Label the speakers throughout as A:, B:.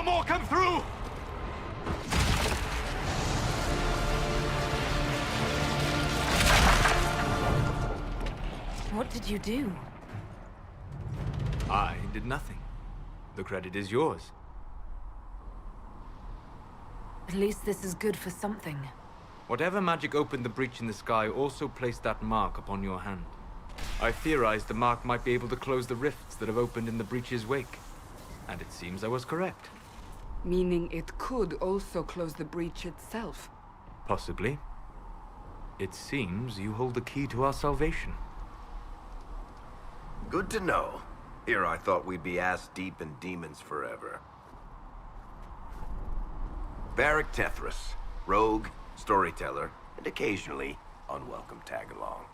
A: No more come through!
B: What did you do?
A: I did nothing. The credit is yours.
B: At least this is good for something.
A: Whatever magic opened the breach in the sky also placed that mark upon your hand. I theorized the mark might be able to close the rifts that have opened in the breach's wake. And it seems I was correct.
C: Meaning it could also close the breach itself.
A: Possibly. It seems you hold the key to our salvation.
D: Good to know. Here I thought we'd be ass-deep in demons forever. Varric Tethras, rogue, storyteller, and occasionally unwelcome tag-along.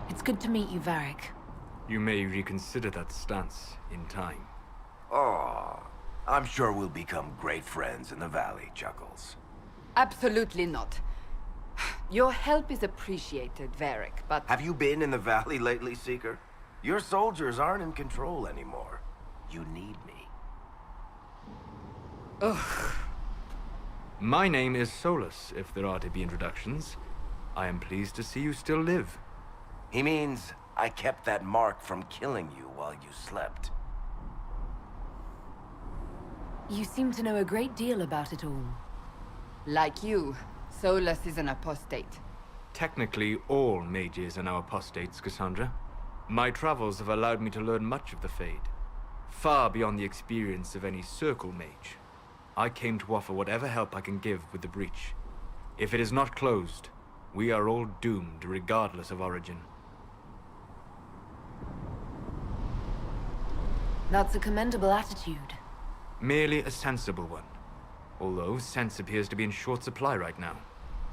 B: It's good to meet you, Varric.
A: You may reconsider that stance in time.
D: Oh, I'm sure we'll become great friends in the valley, Chuckles.
C: Absolutely not. Your help is appreciated, Varric, but...
D: Have you been in the valley lately, Seeker? Your soldiers aren't in control anymore. You need me.
C: Ugh.
A: My name is Solas, if there are to be introductions. I am pleased to see you still live.
D: He means I kept that mark from killing you while you slept.
B: You seem to know a great deal about it all.
C: Like you, Solas is an apostate.
A: Technically, all mages are now apostates, Cassandra. My travels have allowed me to learn much of the Fade, far beyond the experience of any circle mage. I came to offer whatever help I can give with the breach. If it is not closed, we are all doomed regardless of origin.
B: That's a commendable attitude.
A: Merely a sensible one. Although sense appears to be in short supply right now.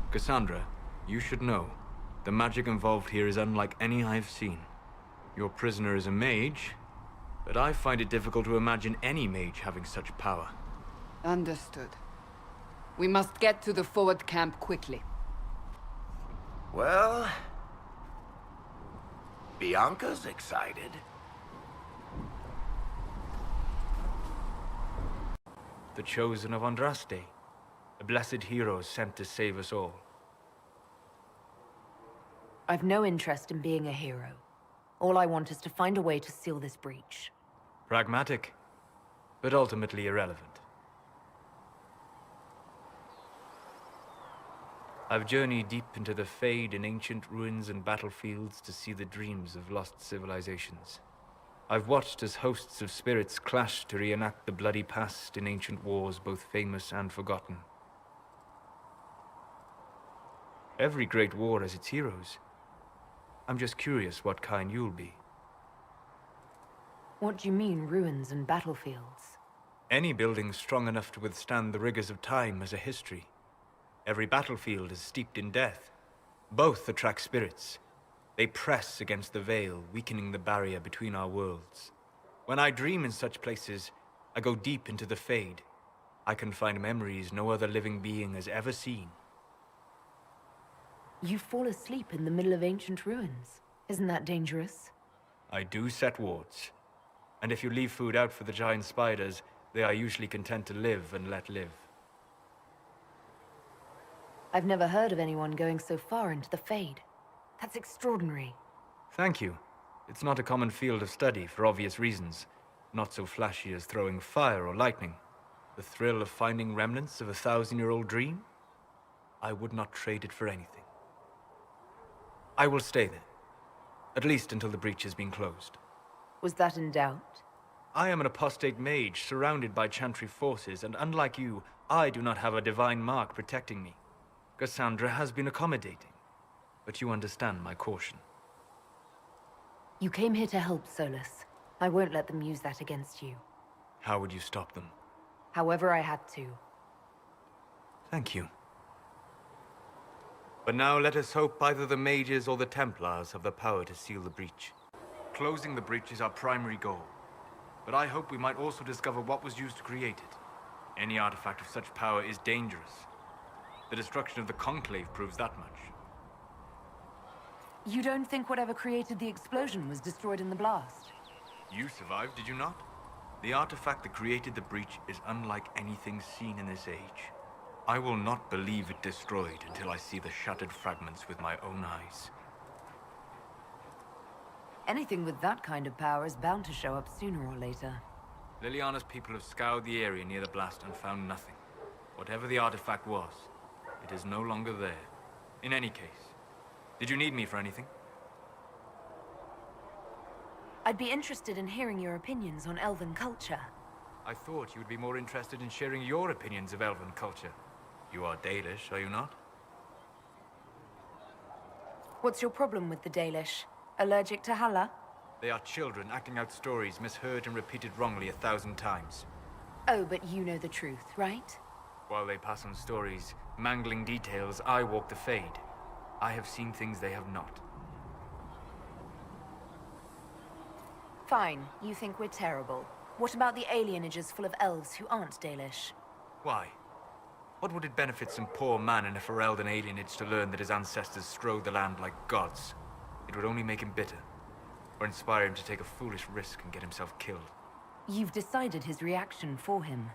A: Cassandra, you should know, the magic involved here is unlike any I've seen. Your prisoner is a mage, but I find it difficult to imagine any mage having such power.
C: Understood. We must get to the forward camp quickly.
D: Well... Bianca's excited.
A: The chosen of Andraste, a blessed hero sent to save us all.
B: I've no interest in being a hero. All I want is to find a way to seal this breach.
A: Pragmatic, but ultimately irrelevant. I've journeyed deep into the Fade in ancient ruins and battlefields to see the dreams of lost civilizations. I've watched as hosts of spirits clash to reenact the bloody past in ancient wars both famous and forgotten. Every great war has its heroes. I'm just curious what kind you'll be.
B: What do you mean, ruins and battlefields?
A: Any building strong enough to withstand the rigors of time has a history. Every battlefield is steeped in death. Both attract spirits. They press against the veil, weakening the barrier between our worlds. When I dream in such places, I go deep into the Fade. I can find memories no other living being has ever seen.
B: You fall asleep in the middle of ancient ruins. Isn't that dangerous?
A: I do set wards. And if you leave food out for the giant spiders, they are usually content to live and let live.
B: I've never heard of anyone going so far into the Fade. That's extraordinary.
A: Thank you. It's not a common field of study for obvious reasons. Not so flashy as throwing fire or lightning. The thrill of finding remnants of a 1,000-year-old dream? I would not trade it for anything. I will stay there. At least until the breach has been closed.
B: Was that in doubt?
A: I am an apostate mage surrounded by chantry forces, and unlike you, I do not have a divine mark protecting me. Cassandra has been accommodating, but you understand my caution.
B: You came here to help, Solas. I won't let them use that against you.
A: How would you stop them?
B: However I had to.
A: Thank you. But now let us hope either the mages or the Templars have the power to seal the breach. Closing the breach is our primary goal. But I hope we might also discover what was used to create it. Any artifact of such power is dangerous. The destruction of the Conclave proves that much.
B: You don't think whatever created the explosion was destroyed in the blast?
A: You survived, did you not? The artifact that created the breach is unlike anything seen in this age. I will not believe it destroyed until I see the shattered fragments with my own eyes.
B: Anything with that kind of power is bound to show up sooner or later.
A: Liliana's people have scoured the area near the blast and found nothing. Whatever the artifact was, it is no longer there. In any case, did you need me for anything?
B: I'd be interested in hearing your opinions on elven culture.
A: I thought you would be more interested in sharing your opinions of elven culture. You are Dalish, are you not?
B: What's your problem with the Dalish? Allergic to Halla?
A: They are children acting out stories misheard and repeated wrongly 1,000 times.
B: Oh, but you know the truth, right?
A: While they pass on stories, mangling details, I walk the Fade. I have seen things they have not.
B: Fine, you think we're terrible. What about the alienages full of elves who aren't Dalish?
A: Why? What would it benefit some poor man in a Ferelden alienage to learn that his ancestors strode the land like gods? It would only make him bitter, or inspire him to take a foolish risk and get himself killed.
B: You've decided his reaction for him.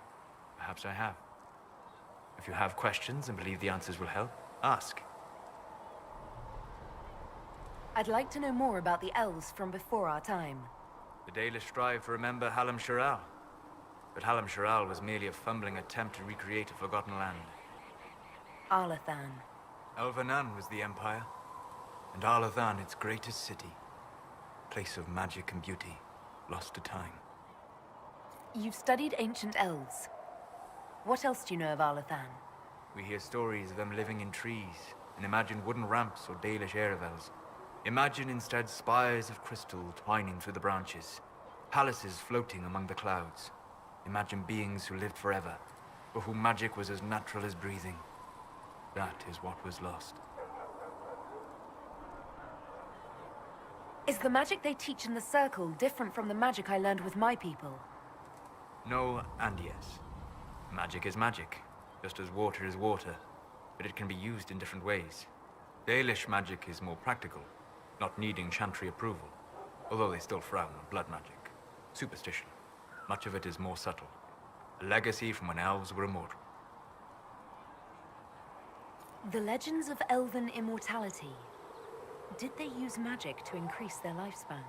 A: Perhaps I have. If you have questions and believe the answers will help, ask.
B: I'd like to know more about the elves from before our time.
A: The Dalish strive to remember Hallam Shiral. But Hallam Shiral was merely a fumbling attempt to recreate a forgotten land.
B: Arlathan.
A: Elvanan was the empire, and Arlathan its greatest city. Place of magic and beauty, lost to time.
B: You've studied ancient elves. What else do you know of Arlathan?
A: We hear stories of them living in trees, and imagine wooden ramps or Dalish Erebels. Imagine instead spires of crystal twining through the branches, palaces floating among the clouds. Imagine beings who lived forever, for whom magic was as natural as breathing. That is what was lost.
B: Is the magic they teach in the Circle different from the magic I learned with my people?
A: No and yes. Magic is magic, just as water is water, but it can be used in different ways. Dalish magic is more practical, not needing chantry approval, although they still frown on blood magic. Superstition. Much of it is more subtle. A legacy from when elves were immortal.
B: The legends of elven immortality. Did they use magic to increase their lifespan?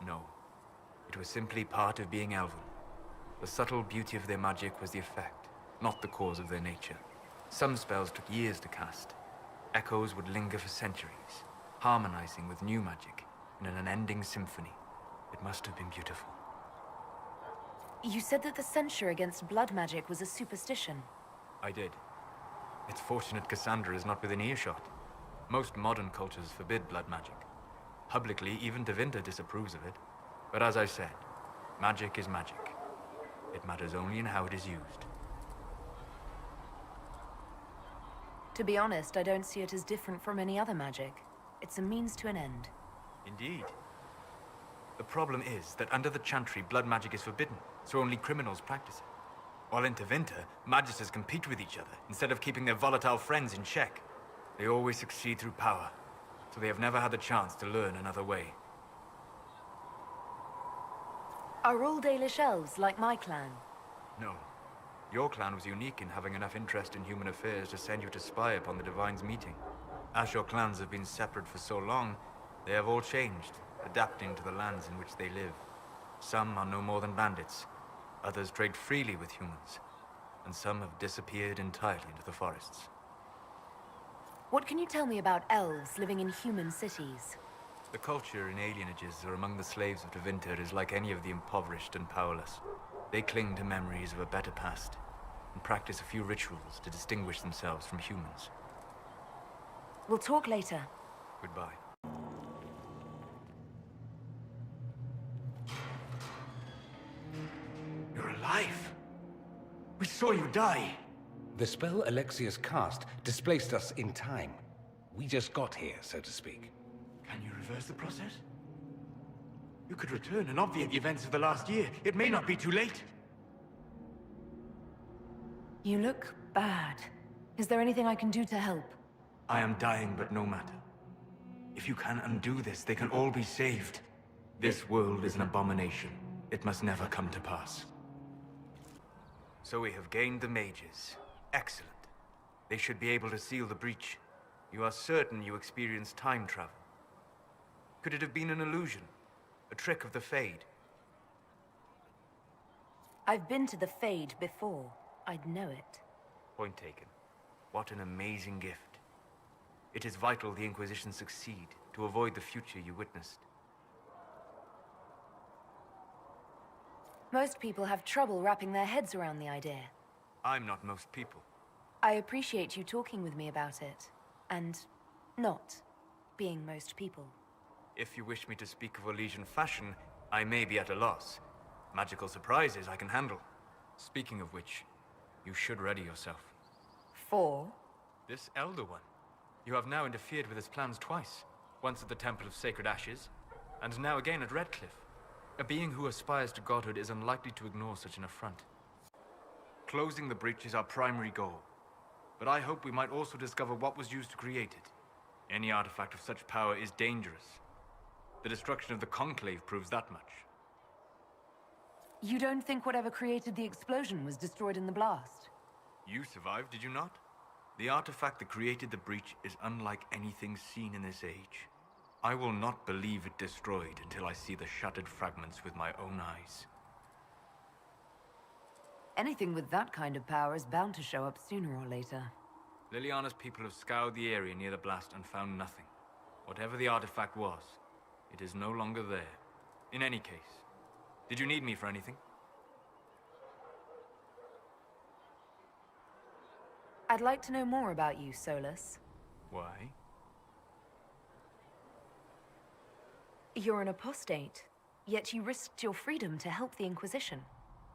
A: No. It was simply part of being elven. The subtle beauty of their magic was the effect, not the cause of their nature. Some spells took years to cast. Echoes would linger for centuries, harmonizing with new magic in an unending symphony. It must have been beautiful.
B: You said that the censure against blood magic was a superstition.
A: I did. It's fortunate Cassandra is not within earshot. Most modern cultures forbid blood magic. Publicly, even Tevinter disapproves of it. But as I said, magic is magic. It matters only in how it is used.
B: To be honest, I don't see it as different from any other magic. It's a means to an end.
A: Indeed. The problem is that under the Chantry, blood magic is forbidden, so only criminals practice it. While in Tevinter, magisters compete with each other instead of keeping their volatile friends in check. They always succeed through power, so they have never had the chance to learn another way.
B: Are all Dalish elves like my clan?
A: No. Your clan was unique in having enough interest in human affairs to send you to spy upon the Divine's meeting. As your clans have been separate for so long, they have all changed, adapting to the lands in which they live. Some are no more than bandits, others trade freely with humans, and some have disappeared entirely into the forests.
B: What can you tell me about elves living in human cities?
A: The culture in alienages or among the slaves of Tevinter is like any of the impoverished and powerless. They cling to memories of a better past, and practice a few rituals to distinguish themselves from humans.
B: We'll talk later.
A: Goodbye. You're alive! We saw you die!
E: The spell Alexius cast displaced us in time. We just got here, so to speak.
A: Can you reverse the process? You could return and obviate the events of the last year. It may not be too late.
B: You look bad. Is there anything I can do to help?
A: I am dying, but no matter. If you can undo this, they can all be saved. This world is an abomination. It must never come to pass. So we have gained the mages. Excellent. They should be able to seal the breach. You are certain you experienced time travel? Could it have been an illusion? A trick of the Fade?
B: I've been to the Fade before. I'd know it.
A: Point taken. What an amazing gift. It is vital the Inquisition succeed to avoid the future you witnessed.
B: Most people have trouble wrapping their heads around the idea.
A: I'm not most people.
B: I appreciate you talking with me about it. And not being most people.
A: If you wish me to speak of Elysian fashion, I may be at a loss. Magical surprises I can handle. Speaking of which, you should ready yourself.
B: For?
A: This Elder One. You have now interfered with his plans twice. Once at the Temple of Sacred Ashes, and now again at Redcliffe. A being who aspires to godhood is unlikely to ignore such an affront. Closing the breach is our primary goal. But I hope we might also discover what was used to create it. Any artifact of such power is dangerous. The destruction of the Conclave proves that much.
B: You don't think whatever created the explosion was destroyed in the blast?
A: You survived, did you not? The artifact that created the breach is unlike anything seen in this age. I will not believe it destroyed until I see the shattered fragments with my own eyes.
B: Anything with that kind of power is bound to show up sooner or later.
A: Liliana's people have scoured the area near the blast and found nothing. Whatever the artifact was, it is no longer there. In any case, did you need me for anything?
B: I'd like to know more about you, Solas.
A: Why?
B: You're an apostate, yet you risked your freedom to help the Inquisition.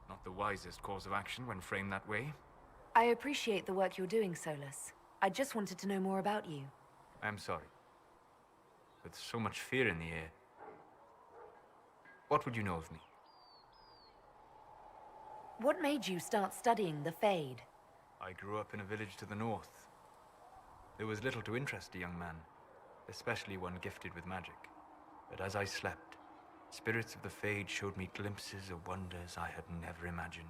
A: Not the wisest course of action when framed that way.
B: I appreciate the work you're doing, Solas. I just wanted to know more about you.
A: I'm sorry. With so much fear in the air. What would you know of me?
B: What made you start studying the Fade?
A: I grew up in a village to the north. There was little to interest a young man, especially one gifted with magic. But as I slept, spirits of the Fade showed me glimpses of wonders I had never imagined.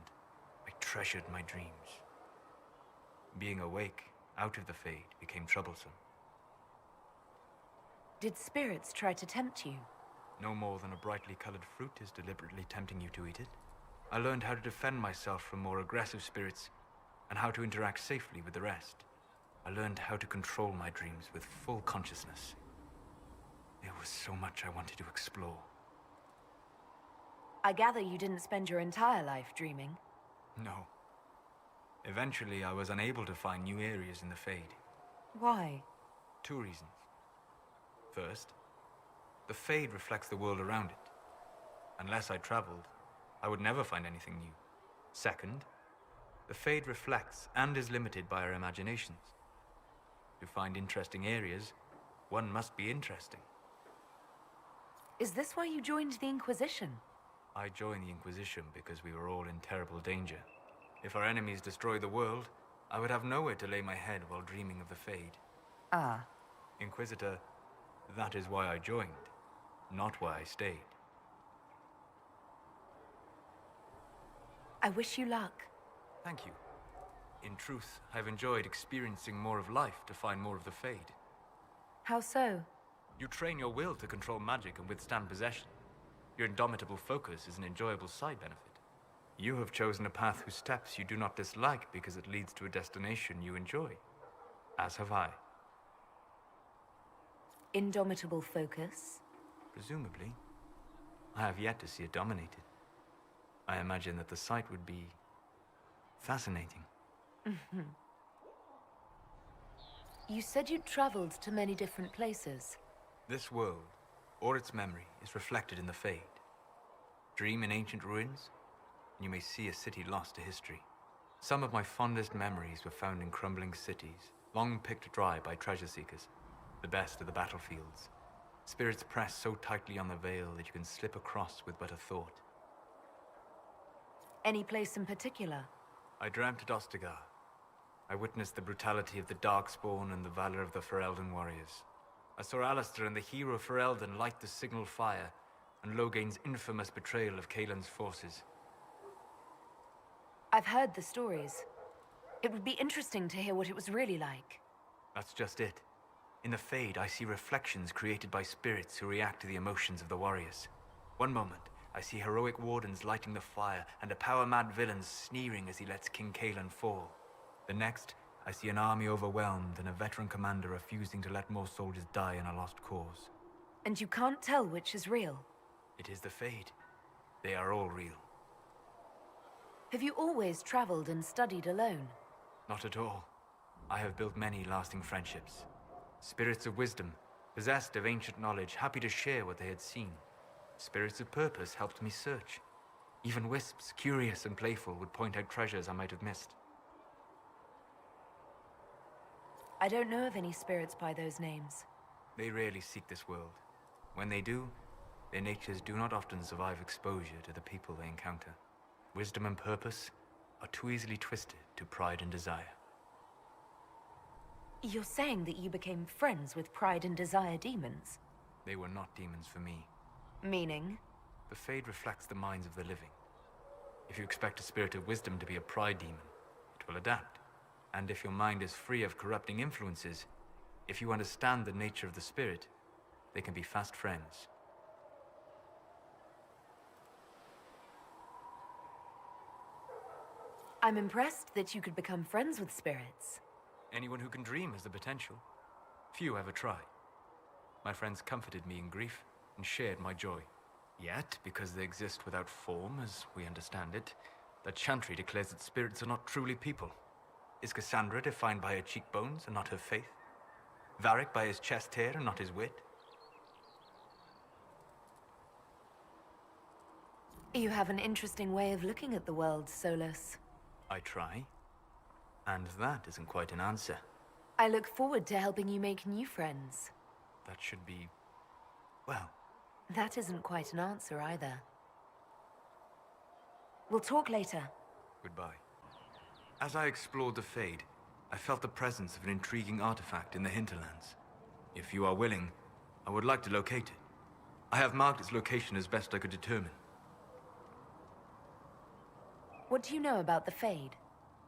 A: I treasured my dreams. Being awake, out of the Fade, became troublesome.
B: Did spirits try to tempt you?
A: No more than a brightly colored fruit is deliberately tempting you to eat it. I learned how to defend myself from more aggressive spirits, and how to interact safely with the rest. I learned how to control my dreams with full consciousness. There was so much I wanted to explore.
B: I gather you didn't spend your entire life dreaming.
A: No. Eventually, I was unable to find new areas in the Fade.
B: Why?
A: 2 reasons. First, the Fade reflects the world around it. Unless I traveled, I would never find anything new. Second, the Fade reflects and is limited by our imaginations. To find interesting areas, one must be interesting.
B: Is this why you joined the Inquisition?
A: I joined the Inquisition because we were all in terrible danger. If our enemies destroyed the world, I would have nowhere to lay my head while dreaming of the Fade.
B: Ah.
A: Inquisitor, that is why I joined, not why I stayed.
B: I wish you luck.
A: Thank you. In truth, I've enjoyed experiencing more of life to find more of the Fade.
B: How so?
A: You train your will to control magic and withstand possession. Your indomitable focus is an enjoyable side benefit. You have chosen a path whose steps you do not dislike because it leads to a destination you enjoy. As have I.
B: Indomitable focus?
A: Presumably. I have yet to see it dominated. I imagine that the sight would be fascinating.
B: You said you'd traveled to many different places.
A: This world, or its memory, is reflected in the Fade. Dream in ancient ruins, and you may see a city lost to history. Some of my fondest memories were found in crumbling cities, long picked dry by treasure seekers. The best of the battlefields. Spirits press so tightly on the veil that you can slip across with but a thought.
B: Any place in particular?
A: I dreamt at Ostagar. I witnessed the brutality of the Darkspawn and the valor of the FLavellan warriors. I saw Alistair and the hero FLavellan light the signal fire, and Logain's infamous betrayal of Kaelin's forces.
B: I've heard the stories. It would be interesting to hear what it was really like.
A: That's just it. In the Fade, I see reflections created by spirits who react to the emotions of the warriors. One moment, I see heroic wardens lighting the fire, and a power-mad villain sneering as he lets King Kaelin fall. The next, I see an army overwhelmed and a veteran commander refusing to let more soldiers die in a lost cause.
B: And you can't tell which is real.
A: It is the Fade. They are all real.
B: Have you always traveled and studied alone?
A: Not at all. I have built many lasting friendships. Spirits of wisdom, possessed of ancient knowledge, happy to share what they had seen. Spirits of purpose helped me search. Even wisps, curious and playful, would point out treasures I might have missed.
B: I don't know of any spirits by those names.
A: They rarely seek this world. When they do, their natures do not often survive exposure to the people they encounter. Wisdom and purpose are too easily twisted to pride and desire.
B: You're saying that you became friends with Pride and Desire demons?
A: They were not demons for me.
B: Meaning?
A: The Fade reflects the minds of the living. If you expect a spirit of wisdom to be a pride demon, it will adapt. And if your mind is free of corrupting influences, if you understand the nature of the spirit, they can be fast friends.
B: I'm impressed that you could become friends with spirits.
A: Anyone who can dream has the potential. Few ever try. My friends comforted me in grief and shared my joy. Yet, because they exist without form, as we understand it, the Chantry declares that spirits are not truly people. Is Cassandra defined by her cheekbones and not her faith? Varric by his chest hair and not his wit?
B: You have an interesting way of looking at the world, Solas.
A: I try. And that isn't quite an answer.
B: I look forward to helping you make new friends.
A: That should be... well...
B: That isn't quite an answer either. We'll talk later.
A: Goodbye. As I explored the Fade, I felt the presence of an intriguing artifact in the hinterlands. If you are willing, I would like to locate it. I have marked its location as best I could determine.
B: What do you know about the Fade?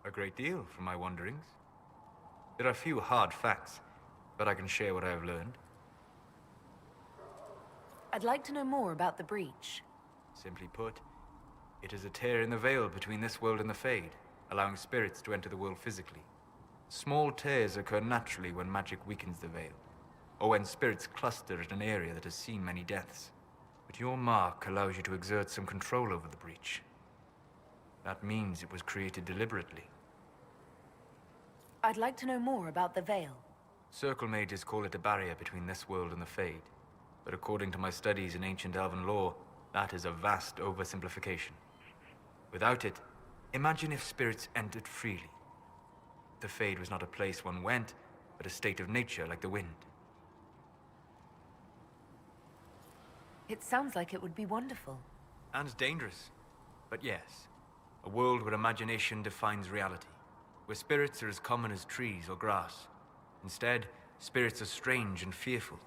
A: A great deal from my wanderings. There are few hard facts, but I can share what I have learned.
B: I'd like to know more about the breach.
A: Simply put, it is a tear in the veil between this world and the Fade, allowing spirits to enter the world physically. Small tears occur naturally when magic weakens the veil, or when spirits cluster at an area that has seen many deaths. But your mark allows you to exert some control over the breach. That means it was created deliberately.
B: I'd like to know more about the veil.
A: Circle mages call it a barrier between this world and the Fade. But according to my studies in ancient elven lore, that is a vast oversimplification. Without it, imagine if spirits entered freely. The Fade was not a place one went, but a state of nature like the wind.
B: It sounds like it would be wonderful.
A: And dangerous. But yes, a world where imagination defines reality. Where spirits are as common as trees or grass. Instead, spirits are strange and fearful.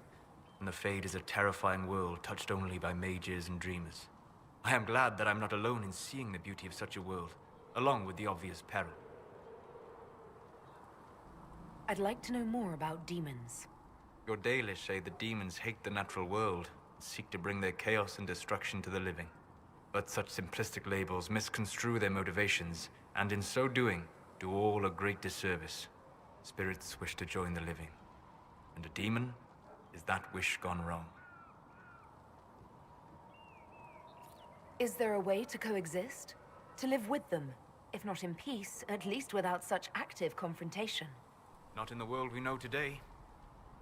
A: And the Fade is a terrifying world touched only by mages and dreamers. I am glad that I'm not alone in seeing the beauty of such a world, along with the obvious peril.
B: I'd like to know more about demons.
A: Your Dalish say that demons hate the natural world, and seek to bring their chaos and destruction to the living. But such simplistic labels misconstrue their motivations, and in so doing, do all a great disservice. Spirits wish to join the living, and a demon is that wish gone wrong.
B: Is there a way to coexist? To live with them? If not in peace, at least without such active confrontation.
A: Not in the world we know today.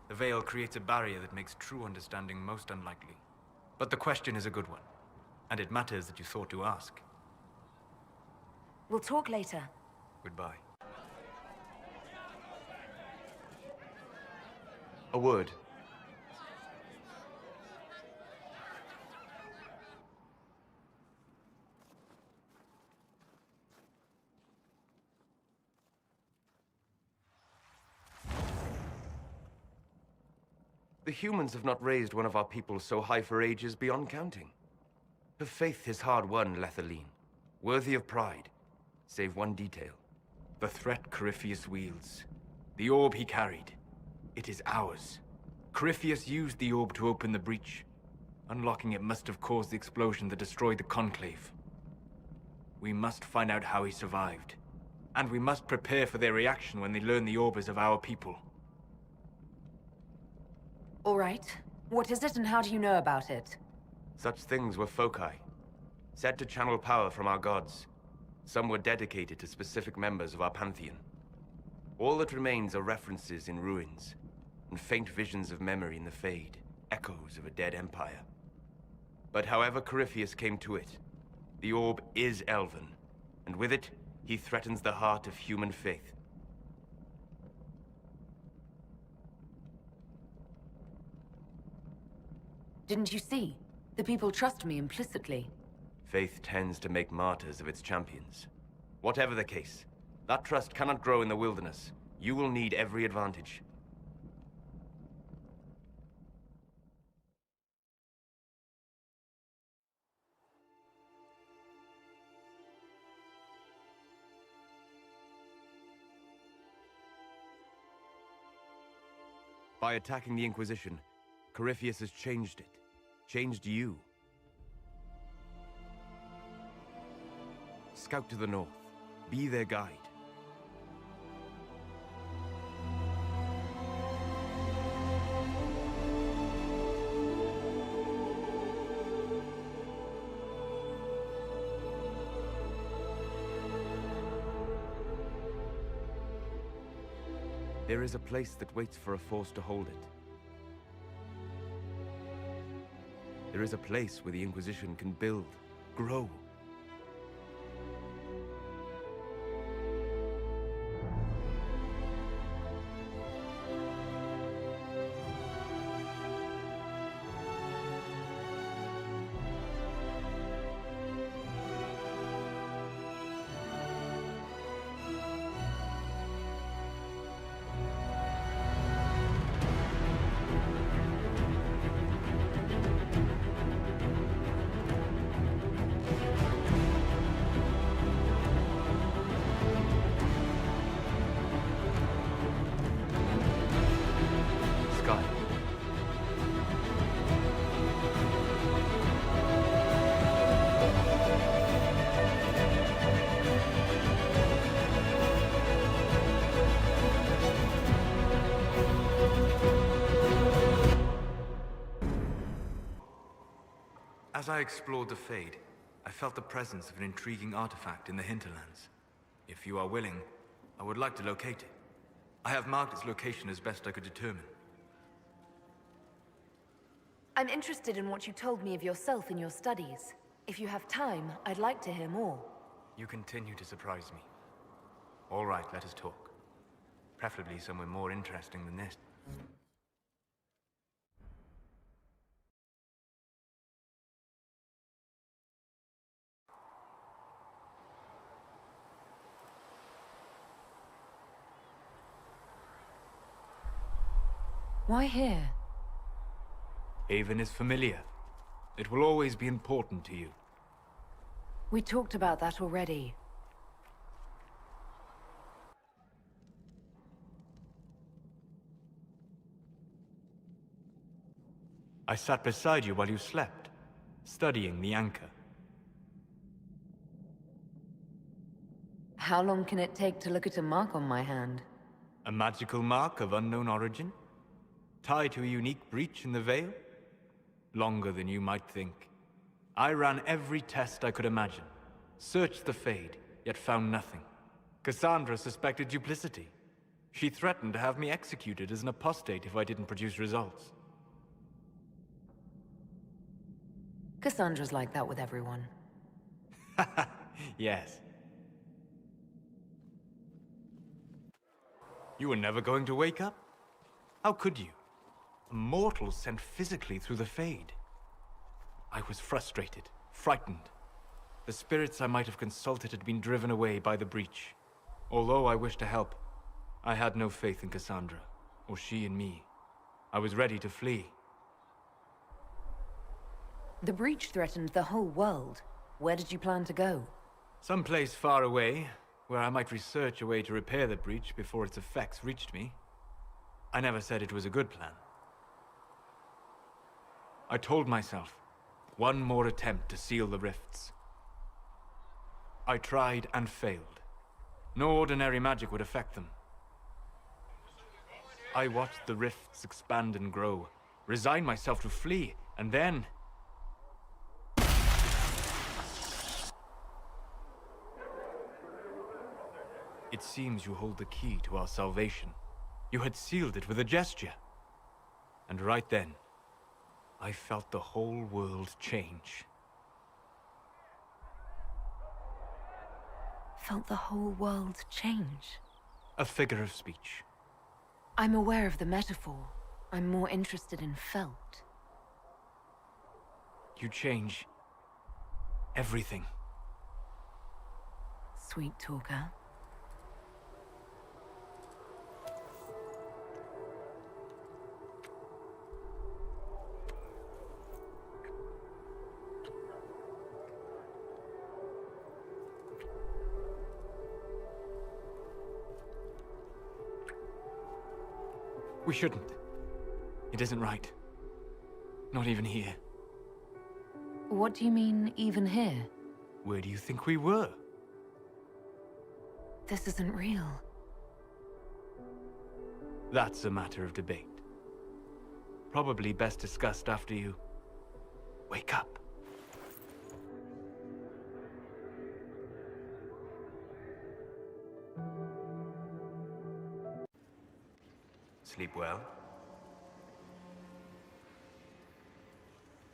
A: The veil creates a barrier that makes true understanding most unlikely. But the question is a good one, and it matters that you thought to ask.
B: We'll talk later.
A: Goodbye. A word.
D: The humans have not raised one of our people so high for ages beyond counting. Her faith is hard-won, Lavellan. Worthy of pride, save one detail.
A: The threat Corypheus wields. The orb he carried. It is ours. Corypheus used the orb to open the breach. Unlocking it must have caused the explosion that destroyed the Conclave. We must find out how he survived. And we must prepare for their reaction when they learn the orb is of our people.
B: All right. What is it and how do you know about it?
D: Such things were foci, said to channel power from our gods. Some were dedicated to specific members of our pantheon. All that remains are references in ruins, and faint visions of memory in the Fade, echoes of a dead empire. But however Corypheus came to it, the orb is elven, and with it, he threatens the heart of human faith.
B: Didn't you see? The people trust me implicitly.
D: Faith tends to make martyrs of its champions. Whatever the case, that trust cannot grow in the wilderness. You will need every advantage. By attacking the Inquisition, Corypheus has changed it. Changed you. Scout to the north. Be their guide. There is a place that waits for a force to hold it. There is a place where the Inquisition can build, grow.
A: As I explored the Fade, I felt the presence of an intriguing artifact in the hinterlands. If you are willing, I would like to locate it. I have marked its location as best I could determine.
B: I'm interested in what you told me of yourself in your studies. If you have time, I'd like to hear more.
A: You continue to surprise me. All right, let us talk. Preferably somewhere more interesting than this.
B: Why here?
A: Haven is familiar. It will always be important to you.
B: We talked about that already.
A: I sat beside you while you slept, studying the anchor.
B: How long can it take to look at a mark on my hand?
A: A magical mark of unknown origin? Tied to a unique breach in the veil? Longer than you might think. I ran every test I could imagine. Searched the Fade, yet found nothing. Cassandra suspected duplicity. She threatened to have me executed as an apostate if I didn't produce results.
B: Cassandra's like that with everyone.
A: Yes. You were never going to wake up? How could you? A mortal sent physically through the Fade. I was frustrated, frightened. The spirits I might have consulted had been driven away by the breach. Although I wished to help, I had no faith in Cassandra, or she in me. I was ready to flee.
B: The breach threatened the whole world. Where did you plan to go?
A: Someplace far away, where I might research a way to repair the breach before its effects reached me. I never said it was a good plan. I told myself, one more attempt to seal the rifts. I tried and failed. No ordinary magic would affect them. I watched the rifts expand and grow, resigned myself to flee, and then... It seems you hold the key to our salvation. You had sealed it with a gesture. And right then, I felt the whole world change.
B: Felt the whole world change?
A: A figure of speech.
B: I'm aware of the metaphor. I'm more interested in felt.
A: You change... everything.
B: Sweet talker.
A: We shouldn't. It isn't right. Not even here.
B: What do you mean, even here?
A: Where do you think we were?
B: This isn't real.
A: That's a matter of debate. Probably best discussed after you... wake up.
D: Sleep well?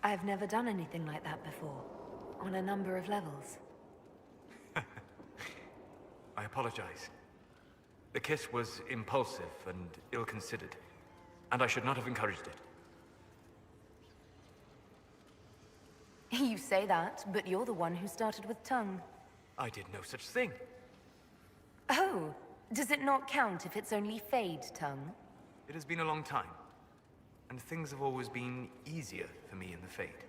B: I've never done anything like that before, on a number of levels.
A: I apologize. The kiss was impulsive and ill-considered, and I should not have encouraged it.
B: You say that, but you're the one who started with tongue.
A: I did no such thing.
B: Oh, does it not count if it's only Fade tongue?
A: It has been a long time, and things have always been easier for me in the Fade.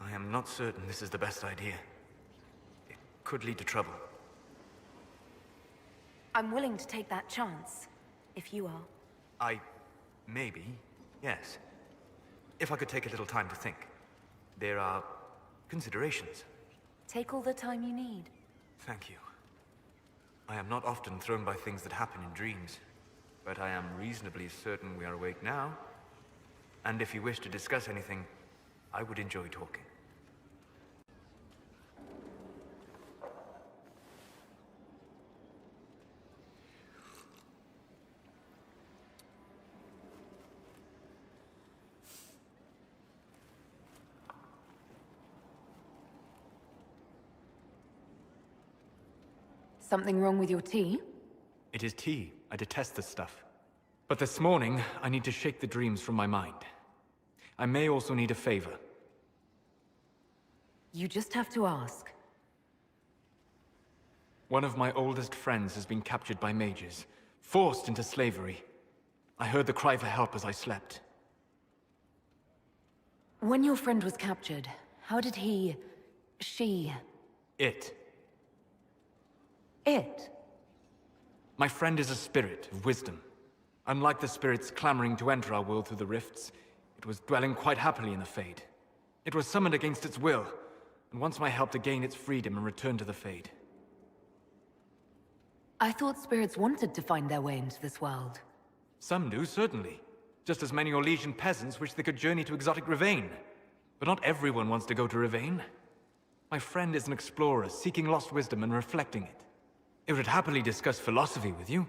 A: I am not certain this is the best idea. It could lead to trouble.
B: I'm willing to take that chance, if you are.
A: Maybe, yes. If I could take a little time to think. There are considerations.
B: Take all the time you need.
A: Thank you. I am not often thrown by things that happen in dreams, but I am reasonably certain we are awake now. And if you wish to discuss anything, I would enjoy talking.
B: Something wrong with your tea?
A: It is tea. I detest this stuff. But this morning, I need to shake the dreams from my mind. I may also need a favor.
B: You just have to ask.
A: One of my oldest friends has been captured by mages, forced into slavery. I heard the cry for help as I slept.
B: When your friend was captured, how did she...
A: It.
B: My
A: friend is a spirit of wisdom. Unlike the spirits clamoring to enter our world through the rifts, it was dwelling quite happily in the Fade. It was summoned against its will, and wants my help to gain its freedom and return to the Fade.
B: I thought spirits wanted to find their way into this world.
A: Some do, certainly. Just as many Orlesian peasants wish they could journey to exotic Rivain. But not everyone wants to go to Rivain. My friend is an explorer, seeking lost wisdom and reflecting it. It would happily discuss philosophy with you,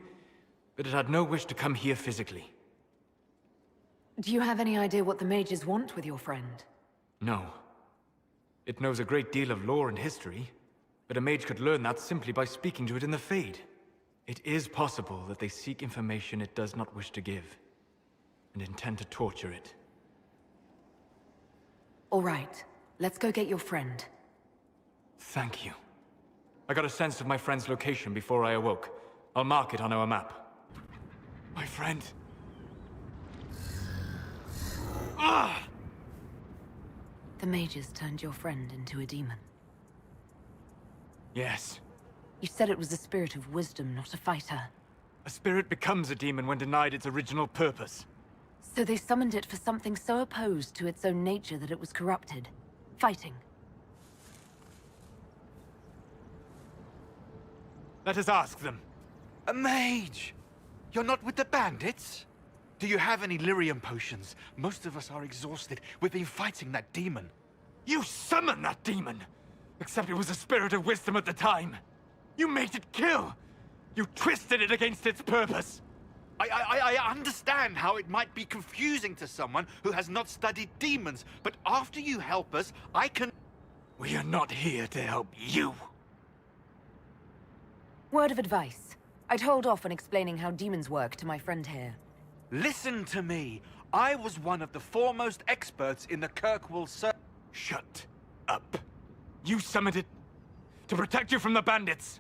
A: but it had no wish to come here physically.
B: Do you have any idea what the mages want with your friend?
A: No. It knows a great deal of lore and history, but a mage could learn that simply by speaking to it in the Fade. It is possible that they seek information it does not wish to give, and intend to torture it.
B: All right, let's go get your friend.
A: Thank you. I got a sense of my friend's location before I awoke. I'll mark it on our map. My friend.
B: The mages turned your friend into a demon.
A: Yes.
B: You said it was a spirit of wisdom, not a fighter.
A: A spirit becomes a demon when denied its original purpose.
B: So they summoned it for something so opposed to its own nature that it was corrupted. Fighting.
A: Let us ask them.
F: A mage! You're not with the bandits? Do you have any lyrium potions? Most of us are exhausted. We've been fighting that demon.
A: You summoned that demon! Except it was a spirit of wisdom at the time. You made it kill! You twisted it against its purpose!
F: I understand how it might be confusing to someone who has not studied demons, but after you help us, I can...
A: We are not here to help you.
B: Word of advice. I'd hold off on explaining how demons work to my friend here.
F: Listen to me. I was one of the foremost experts in the Kirkwall Circle.
A: Shut up. You summoned it to protect you from the bandits.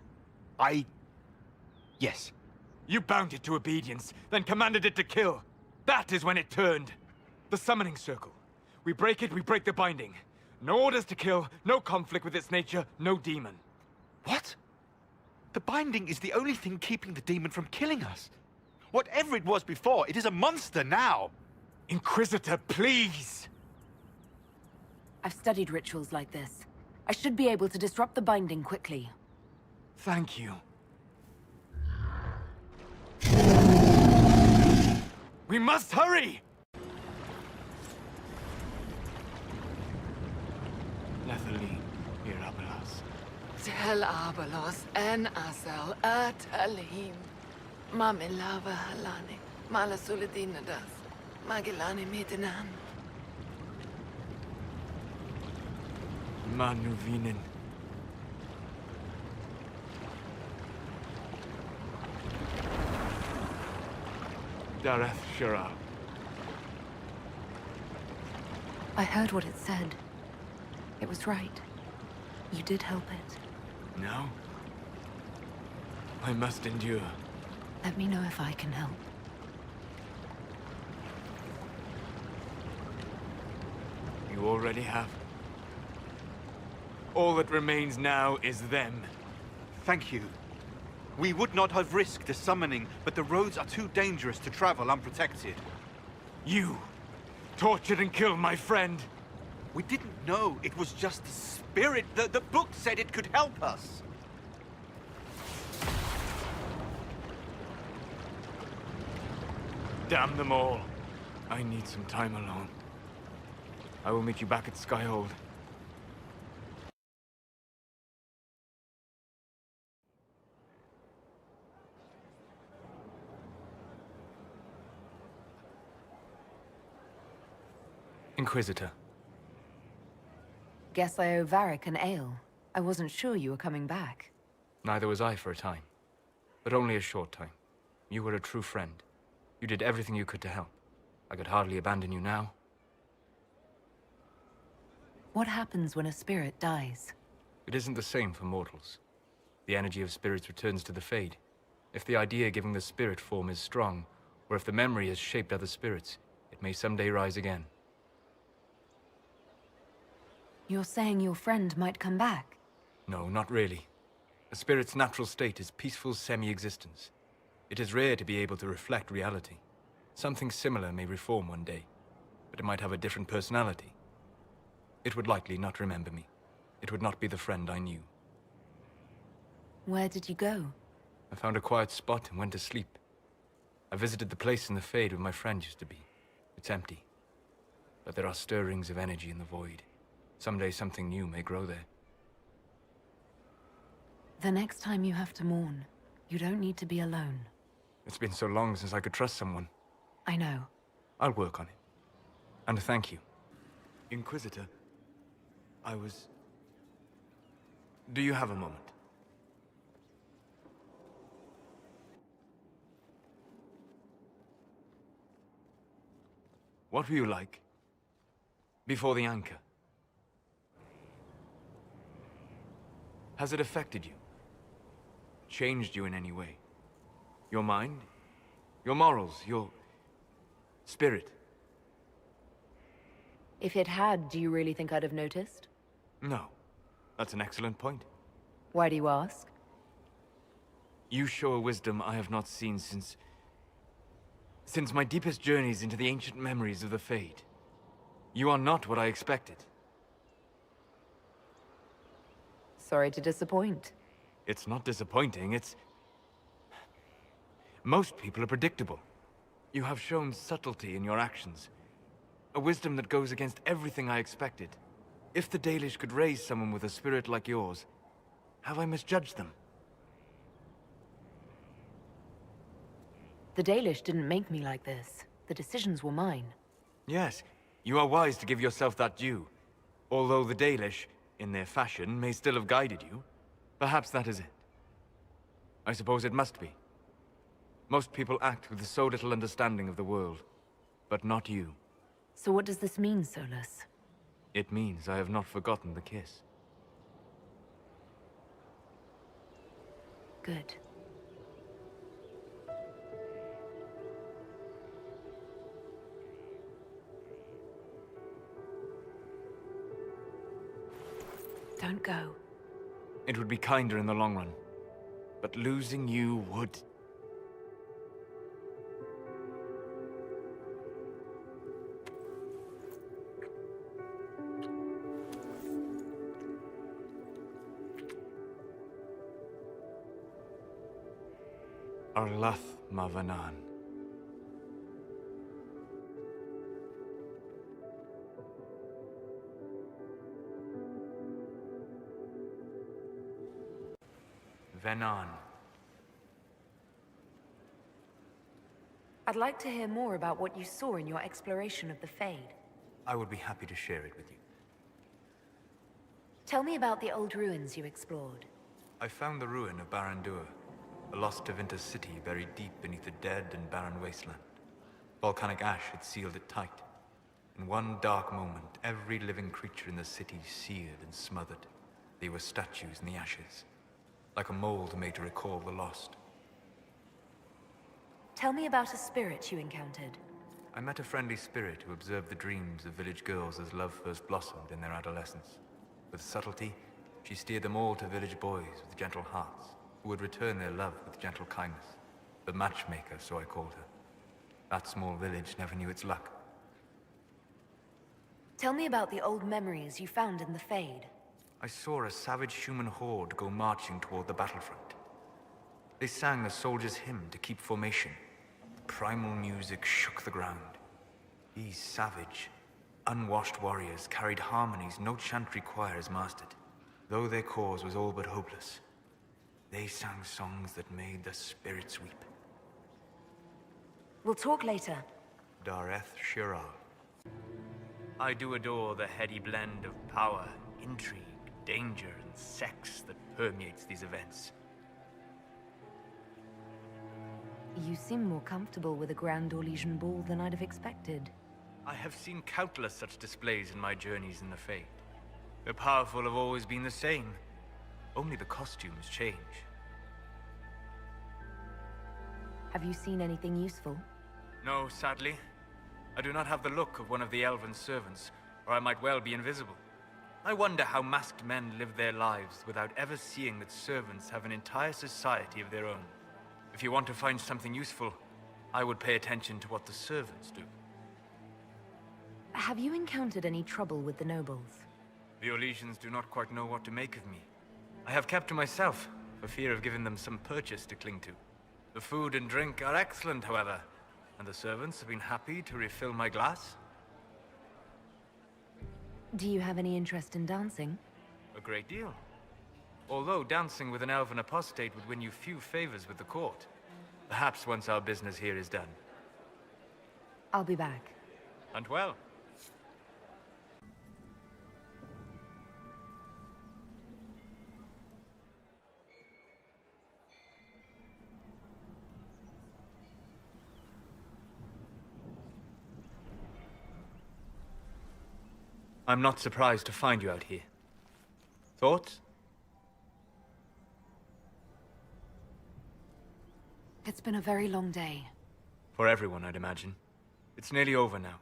F: Yes.
A: You bound it to obedience, then commanded it to kill. That is when it turned. The summoning circle. We break it, we break the binding. No orders to kill, no conflict with its nature, no demon.
F: What? The binding is the only thing keeping the demon from killing us. Whatever it was before, it is a monster now.
A: Inquisitor, please!
B: I've studied rituals like this. I should be able to disrupt the binding quickly.
A: Thank you. We must hurry! Lavellan, here Abelas.
C: Tel Abelos en Asel Atalim. Mamilava Halani. Malasuladinadas. Magilani Midinan.
A: Manuvinen. Dareth Shara.
B: I heard what it said. It was right. You did help it.
A: No? I must endure.
B: Let me know if I can help.
A: You already have. All that remains now is them.
F: Thank you. We would not have risked the summoning, but the roads are too dangerous to travel unprotected.
A: You tortured and killed my friend.
F: We didn't know it was just a spirit. The book said it could help us.
A: Damn them all. I need some time alone. I will meet you back at Skyhold. Inquisitor.
B: Guess I owe Varric an ale. I wasn't sure you were coming back.
A: Neither was I for a time. But only a short time. You were a true friend. You did everything you could to help. I could hardly abandon you now.
B: What happens when a spirit dies?
A: It isn't the same for mortals. The energy of spirits returns to the Fade. If the idea giving the spirit form is strong, or if the memory has shaped other spirits, it may someday rise again.
B: You're saying your friend might come back?
A: No, not really. A spirit's natural state is peaceful semi-existence. It is rare to be able to reflect reality. Something similar may reform one day, but it might have a different personality. It would likely not remember me. It would not be the friend I knew.
B: Where did you go?
A: I found a quiet spot and went to sleep. I visited the place in the Fade where my friend used to be. It's empty. But there are stirrings of energy in the void. Someday something new may grow there.
B: The next time you have to mourn, you don't need to be alone.
A: It's been so long since I could trust someone.
B: I know.
A: I'll work on it. And thank you. Inquisitor, Do you have a moment? What were you like before the anchor? Has it affected you? Changed you in any way? Your mind? Your morals? Your spirit?
B: If it had, do you really think I'd have noticed?
A: No. That's an excellent point.
B: Why do you ask?
A: You show a wisdom I have not seen since my deepest journeys into the ancient memories of the Fade. You are not what I expected.
B: Sorry to disappoint.
A: It's not disappointing, it's... Most people are predictable. You have shown subtlety in your actions. A wisdom that goes against everything I expected. If the Dalish could raise someone with a spirit like yours, have I misjudged them?
B: The Dalish didn't make me like this. The decisions were mine.
A: Yes, you are wise to give yourself that due. Although the Dalish, in their fashion, may still have guided you. Perhaps that is it. I suppose it must be. Most people act with so little understanding of the world, but not you.
B: So what does this mean, Solas?
A: It means I have not forgotten the kiss.
B: Good. Don't go.
A: It would be kinder in the long run. But losing you would... Arlath Mavanan. Venan.
B: I'd like to hear more about what you saw in your exploration of the Fade.
A: I would be happy to share it with you.
B: Tell me about the old ruins you explored.
A: I found the ruin of Barandur, a lost Tevinter city buried deep beneath a dead and barren wasteland. Volcanic ash had sealed it tight. In one dark moment, every living creature in the city seared and smothered. They were statues in the ashes, like a mold made to recall the lost.
B: Tell me about a spirit you encountered.
A: I met a friendly spirit who observed the dreams of village girls as love first blossomed in their adolescence. With subtlety, she steered them all to village boys with gentle hearts, who would return their love with gentle kindness. The matchmaker, so I called her. That small village never knew its luck.
B: Tell me about the old memories you found in the Fade.
A: I saw a savage human horde go marching toward the battlefront. They sang a soldier's hymn to keep formation. The primal music shook the ground. These savage, unwashed warriors carried harmonies no chantry choirs mastered. Though their cause was all but hopeless, they sang songs that made the spirits weep.
B: We'll talk later.
A: Dareth Shiral. I do adore the heady blend of power, intrigue, danger, and sex that permeates these events.
B: You seem more comfortable with a Grand Orlesian ball than I'd have expected.
A: I have seen countless such displays in my journeys in the Fade. The powerful have always been the same. Only the costumes change.
B: Have you seen anything useful?
A: No, sadly. I do not have the look of one of the elven servants, or I might well be invisible. I wonder how masked men live their lives without ever seeing that servants have an entire society of their own. If you want to find something useful, I would pay attention to what the servants do.
B: Have you encountered any trouble with the nobles?
A: The Orlesians do not quite know what to make of me. I have kept to myself, for fear of giving them some purchase to cling to. The food and drink are excellent, however, and the servants have been happy to refill my glass.
B: Do you have any interest in dancing?
A: A great deal. Although dancing with an elven apostate would win you few favors with the court. Perhaps once our business here is done.
B: I'll be back.
A: Hunt well. I'm not surprised to find you out here. Thoughts?
B: It's been a very long day.
A: For everyone, I'd imagine. It's nearly over now.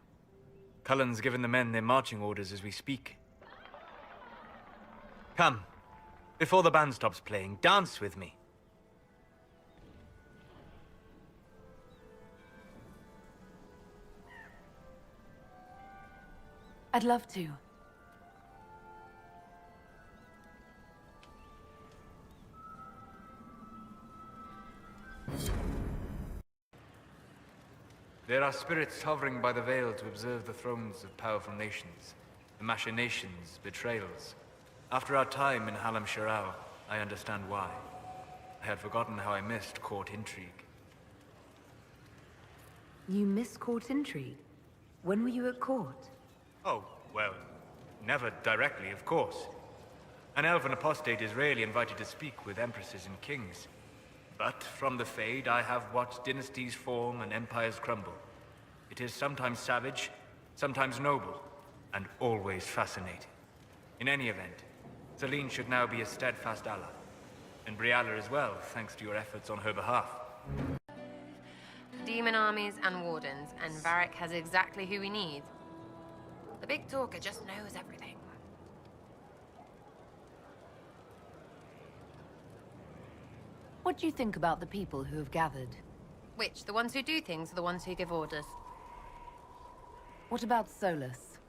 A: Cullen's given the men their marching orders as we speak. Come, before the band stops playing, dance with me.
B: I'd love to.
A: There are spirits hovering by the veil to observe the thrones of powerful nations, the machinations, betrayals. After our time in Halam Sharau, I understand why. I had forgotten how I missed court intrigue.
B: You miss court intrigue? When were you at court?
A: Oh, well, never directly, of course. An elven apostate is rarely invited to speak with empresses and kings. But from the Fade, I have watched dynasties form and empires crumble. It is sometimes savage, sometimes noble, and always fascinating. In any event, Celine should now be a steadfast ally. And Brialla as well, thanks to your efforts on her behalf.
G: Demon armies and wardens, and Varric has exactly who we need. The big talker just knows everything.
B: What do you think about the people who have gathered?
G: Which, the ones who do things or the ones who give orders?
B: What about Solas?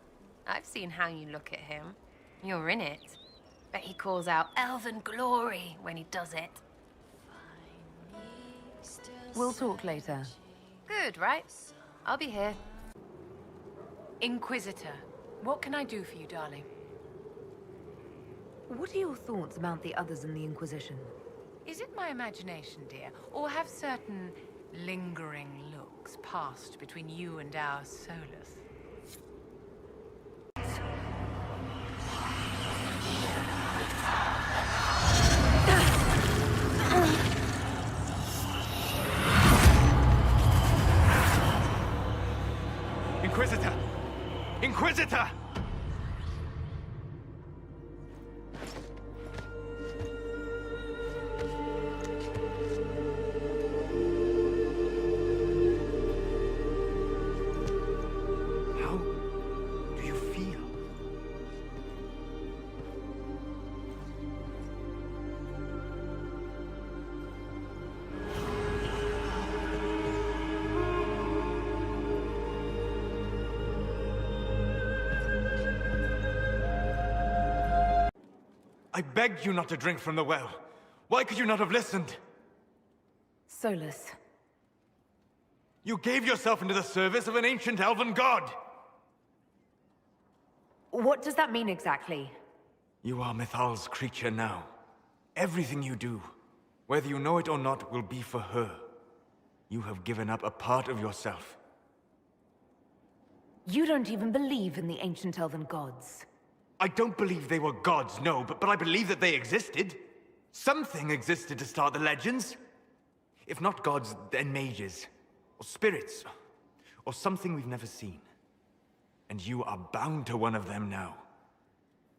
G: I've seen how you look at him. You're in it. Bet he calls out elven glory when he does it.
B: We'll talk later.
G: Good, right? I'll be here.
C: Inquisitor, what can I do for you, darling?
B: What are your thoughts about the others in the Inquisition?
C: Is it my imagination, dear, or have certain lingering looks passed between you and our Solas?
A: Inquisitor! Inquisitor! How do you feel? I begged you not to drink from the well. Why could you not have listened?
B: Solas.
A: You gave yourself into the service of an ancient elven god!
B: What does that mean exactly?
A: You are Mythal's creature now. Everything you do, whether you know it or not, will be for her. You have given up a part of yourself.
B: You don't even believe in the ancient elven gods.
A: I don't believe they were gods, no, but I believe that they existed. Something existed to start the legends. If not gods, then mages. Or spirits. Or something we've never seen. And you are bound to one of them now.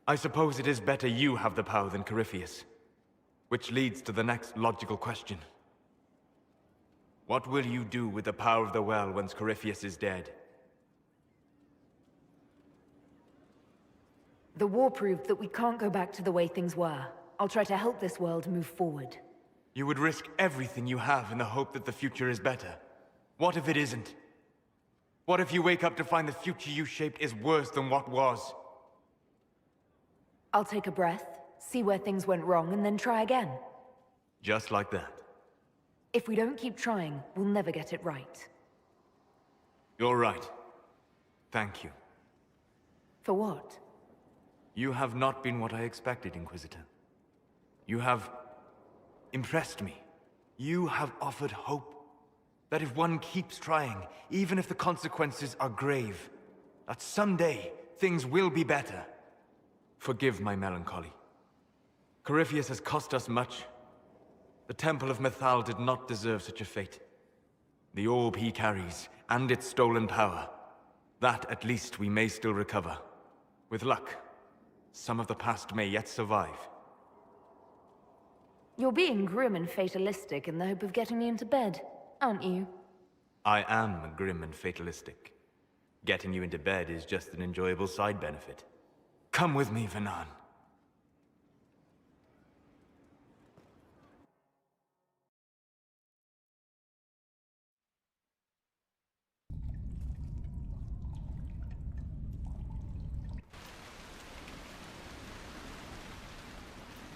A: I suppose it is better you have the power than Corypheus. Which leads to the next logical question. What will you do with the power of the well once Corypheus is dead?
B: The war proved that we can't go back to the way things were. I'll try to help this world move forward.
A: You would risk everything you have in the hope that the future is better. What if it isn't? What if you wake up to find the future you shaped is worse than what was?
B: I'll take a breath, see where things went wrong, and then try again.
A: Just like that.
B: If we don't keep trying, we'll never get it right.
A: You're right. Thank you.
B: For what?
A: You have not been what I expected, Inquisitor. You have impressed me. You have offered hope. That if one keeps trying, even if the consequences are grave, that someday things will be better. Forgive my melancholy. Corypheus has cost us much. The Temple of Mythal did not deserve such a fate. The orb he carries, and its stolen power, that at least we may still recover. With luck, some of the past may yet survive.
B: You're being grim and fatalistic in the hope of getting me into bed, aren't you?
A: I am grim and fatalistic. Getting you into bed is just an enjoyable side benefit. Come with me, Vernan.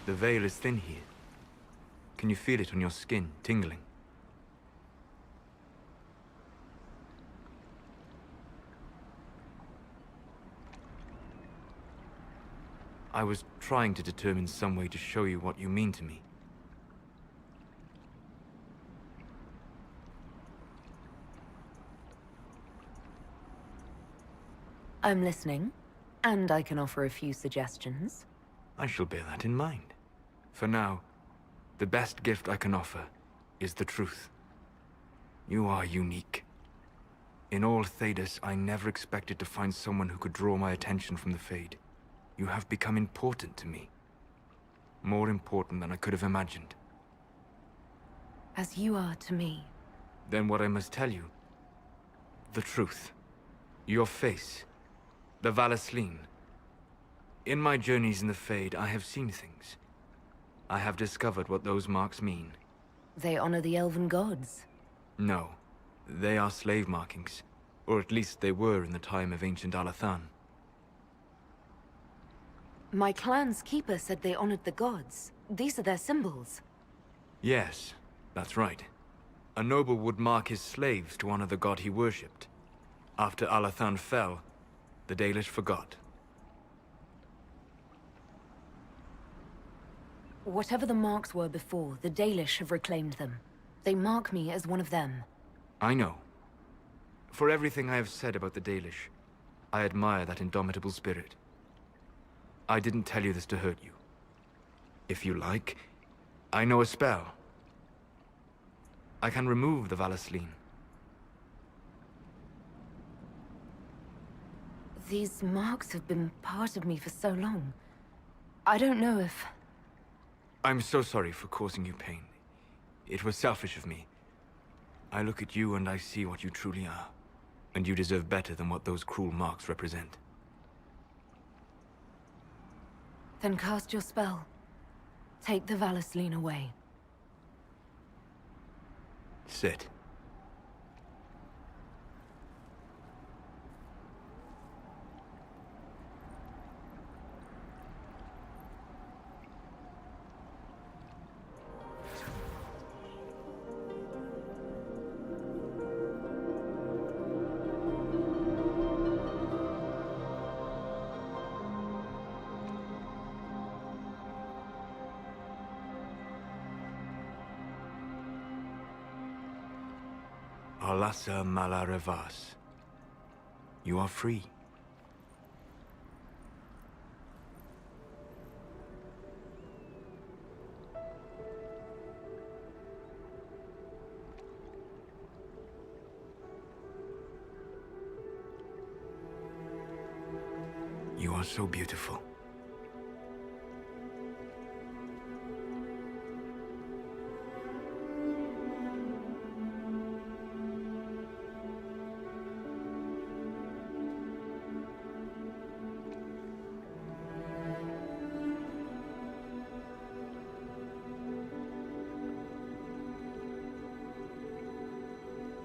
A: The veil is thin here. Can you feel it on your skin, tingling? I was trying to determine some way to show you what you mean to me.
B: I'm listening, and I can offer a few suggestions.
A: I shall bear that in mind. For now, the best gift I can offer is the truth. You are unique. In all Thedas, I never expected to find someone who could draw my attention from the Fade. You have become important to me. More important than I could have imagined.
B: As you are to me.
A: Then what I must tell you, the truth. Your face, the Valasleen. In my journeys in the Fade, I have seen things. I have discovered what those marks mean.
B: They honor the elven gods.
A: No, they are slave markings. Or at least they were in the time of ancient Alathan.
B: My clan's keeper said they honored the gods. These are their symbols.
A: Yes, that's right. A noble would mark his slaves to honor the god he worshipped. After Alathan fell, the Dalish forgot.
B: Whatever the marks were before, the Dalish have reclaimed them. They mark me as one of them.
A: I know. For everything I have said about the Dalish, I admire that indomitable spirit. I didn't tell you this to hurt you. If you like, I know a spell. I can remove the Valasleen.
B: These marks have been part of me for so long. I don't know if...
A: I'm so sorry for causing you pain. It was selfish of me. I look at you and I see what you truly are. And you deserve better than what those cruel marks represent.
B: Then cast your spell. Take the Valasleen away.
A: Sit. Alasa Malarevas. You are free. You are so beautiful.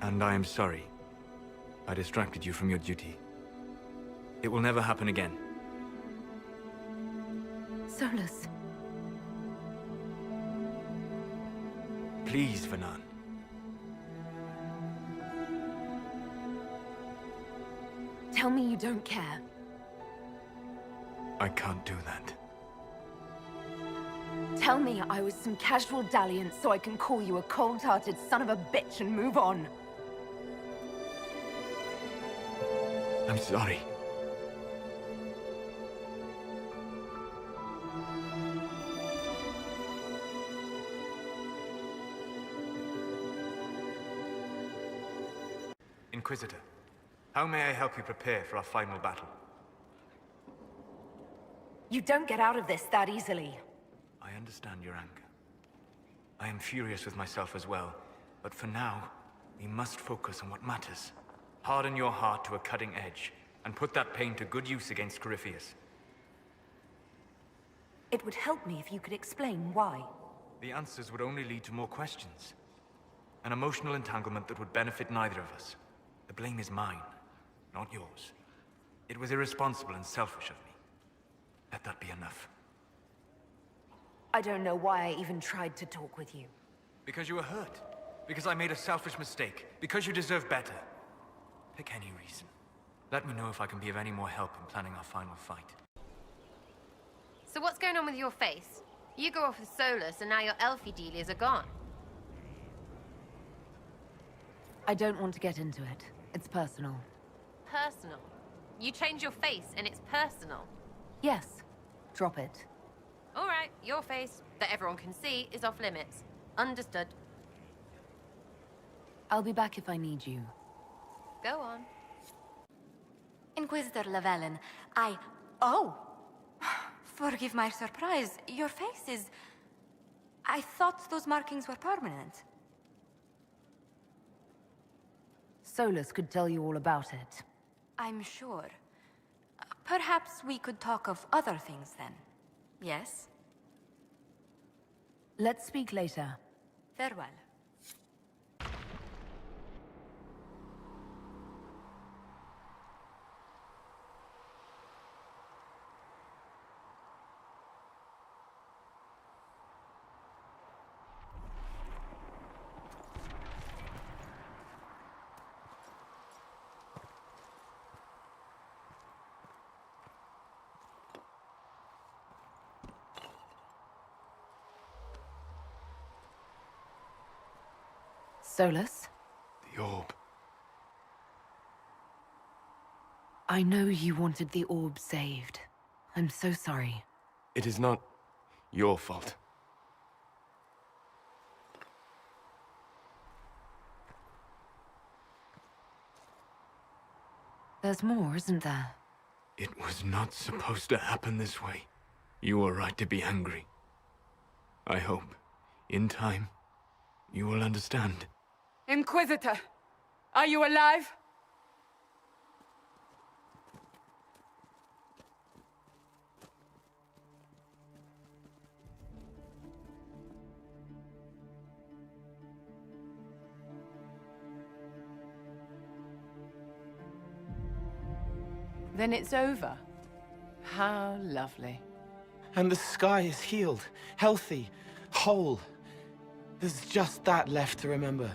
A: And I am sorry. I distracted you from your duty. It will never happen again.
B: Solas.
A: Please, Vernan.
B: Tell me you don't care.
A: I can't do that.
B: Tell me I was some casual dalliance so I can call you a cold-hearted son of a bitch and move on.
A: I'm sorry. Inquisitor, how may I help you prepare for our final battle?
B: You don't get out of this that easily.
A: I understand your anger. I am furious with myself as well, but for now, we must focus on what matters. Harden your heart to a cutting edge, and put that pain to good use against Corypheus.
B: It would help me if you could explain why.
A: The answers would only lead to more questions. An emotional entanglement that would benefit neither of us. The blame is mine, not yours. It was irresponsible and selfish of me. Let that be enough.
B: I don't know why I even tried to talk with you.
A: Because you were hurt. Because I made a selfish mistake. Because you deserve better. Pick any reason. Let me know if I can be of any more help in planning our final fight.
G: So what's going on with your face? You go off with Solas and now your elfie dealies are gone.
B: I don't want to get into it. It's personal.
G: Personal. You change your face and it's personal.
B: Yes. Drop it.
G: All right, your face, that everyone can see, is off limits. Understood.
B: I'll be back if I need you.
G: Go on.
H: Inquisitor Lavellan, Oh! Forgive my surprise. Your face is... I thought those markings were permanent.
B: Solas could tell you all about it.
H: I'm sure. Perhaps we could talk of other things then. Yes?
B: Let's speak later.
H: Farewell.
B: Solas?
F: The orb.
B: I know you wanted the orb saved. I'm so sorry.
D: It is not your fault.
B: There's more, isn't there?
A: It was not supposed to happen this way. You were right to be angry. I hope, in time, you will understand.
I: Inquisitor, are you alive?
C: Then it's over. How lovely.
J: And the sky is healed, healthy, whole. There's just that left to remember.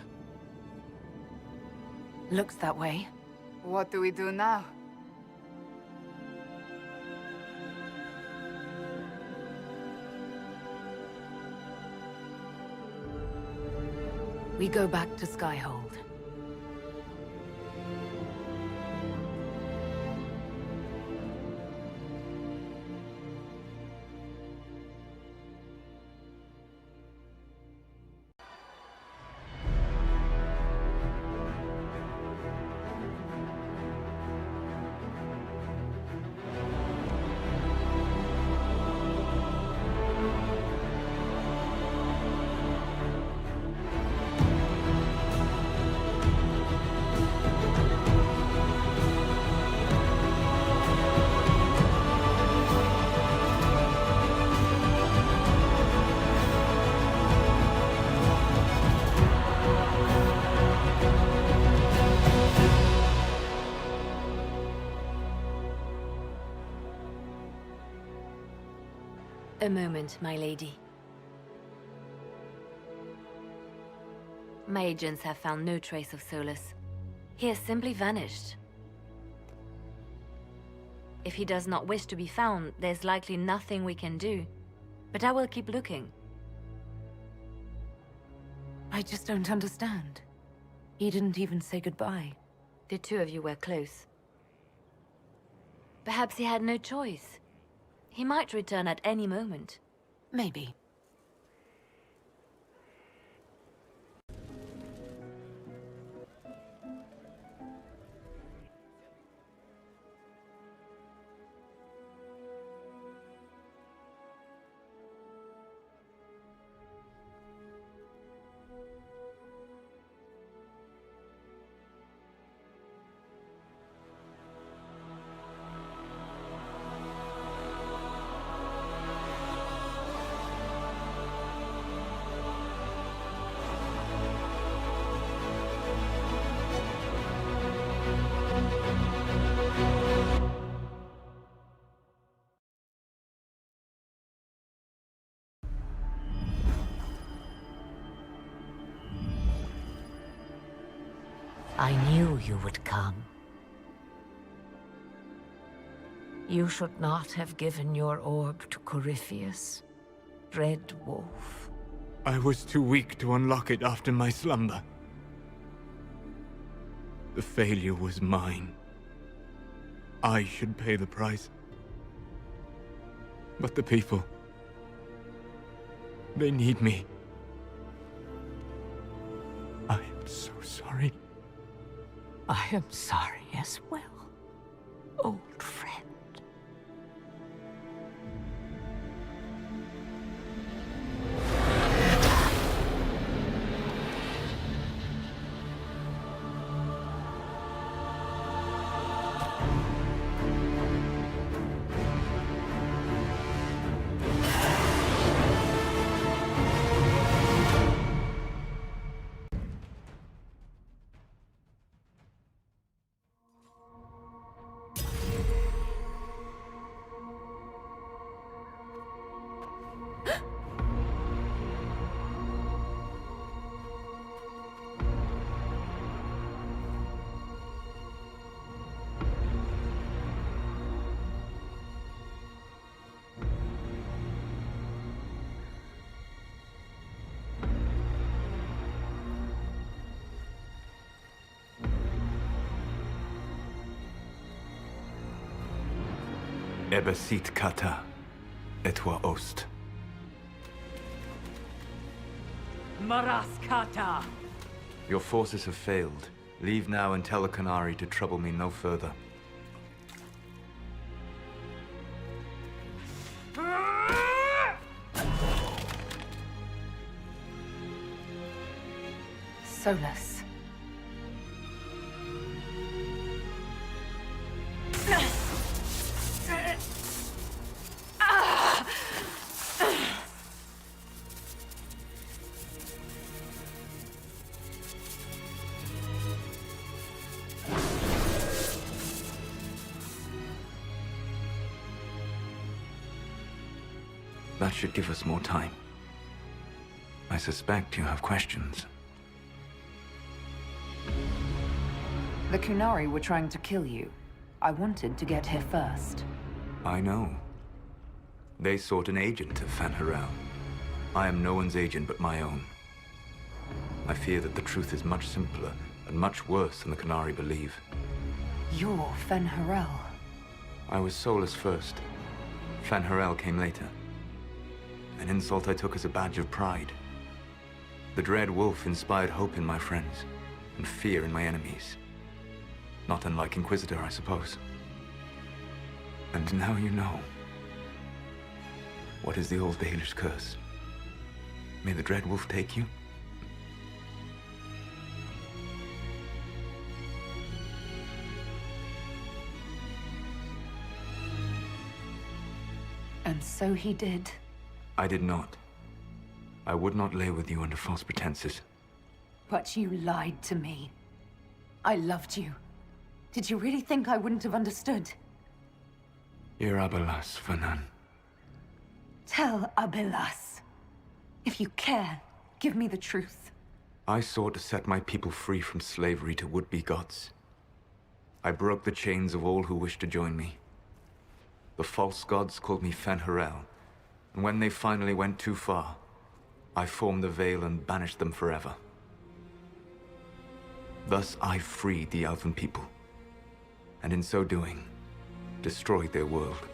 B: Looks that way.
I: What do we do now?
B: We go back to Skyhold.
H: A moment, my lady. My agents have found no trace of Solas. He has simply vanished. If he does not wish to be found, there's likely nothing we can do. But I will keep looking.
B: I just don't understand. He didn't even say goodbye.
H: The two of you were close. Perhaps he had no choice. He might return at any moment.
B: Maybe.
K: I knew you would come. You should not have given your orb to Corypheus, Red Wolf.
A: I was too weak to unlock it after my slumber. The failure was mine. I should pay the price. But the people... they need me. I am so sorry.
K: I am sorry as well, old friend.
A: Ebesit kata, etwa ost.
K: Maraskata!
A: Your forces have failed. Leave now and tell the Canary to trouble me no further.
B: Solas.
A: That should give us more time. I suspect you have questions.
B: The Kunari were trying to kill you. I wanted to get here first.
A: I know. They sought an agent of Fen'Harel. I am no one's agent but my own. I fear that the truth is much simpler and much worse than the Kunari believe.
B: You're Fen'Harel.
A: I was Solas first. Fen'Harel came later. An insult I took as a badge of pride. The Dread Wolf inspired hope in my friends, and fear in my enemies. Not unlike Inquisitor, I suppose. And now you know. What is the old Baelish curse? May the Dread Wolf take you?
B: And so he did.
A: I did not. I would not lay with you under false pretenses.
B: But you lied to me. I loved you. Did you really think I wouldn't have understood?
A: You're Abelas, Fanan.
B: Tell Abelas. If you care, give me the truth.
A: I sought to set my people free from slavery to would-be gods. I broke the chains of all who wished to join me. The false gods called me Fen'Harel, and when they finally went too far, I formed the Veil and banished them forever. Thus I freed the Elven people, and in so doing, destroyed their world.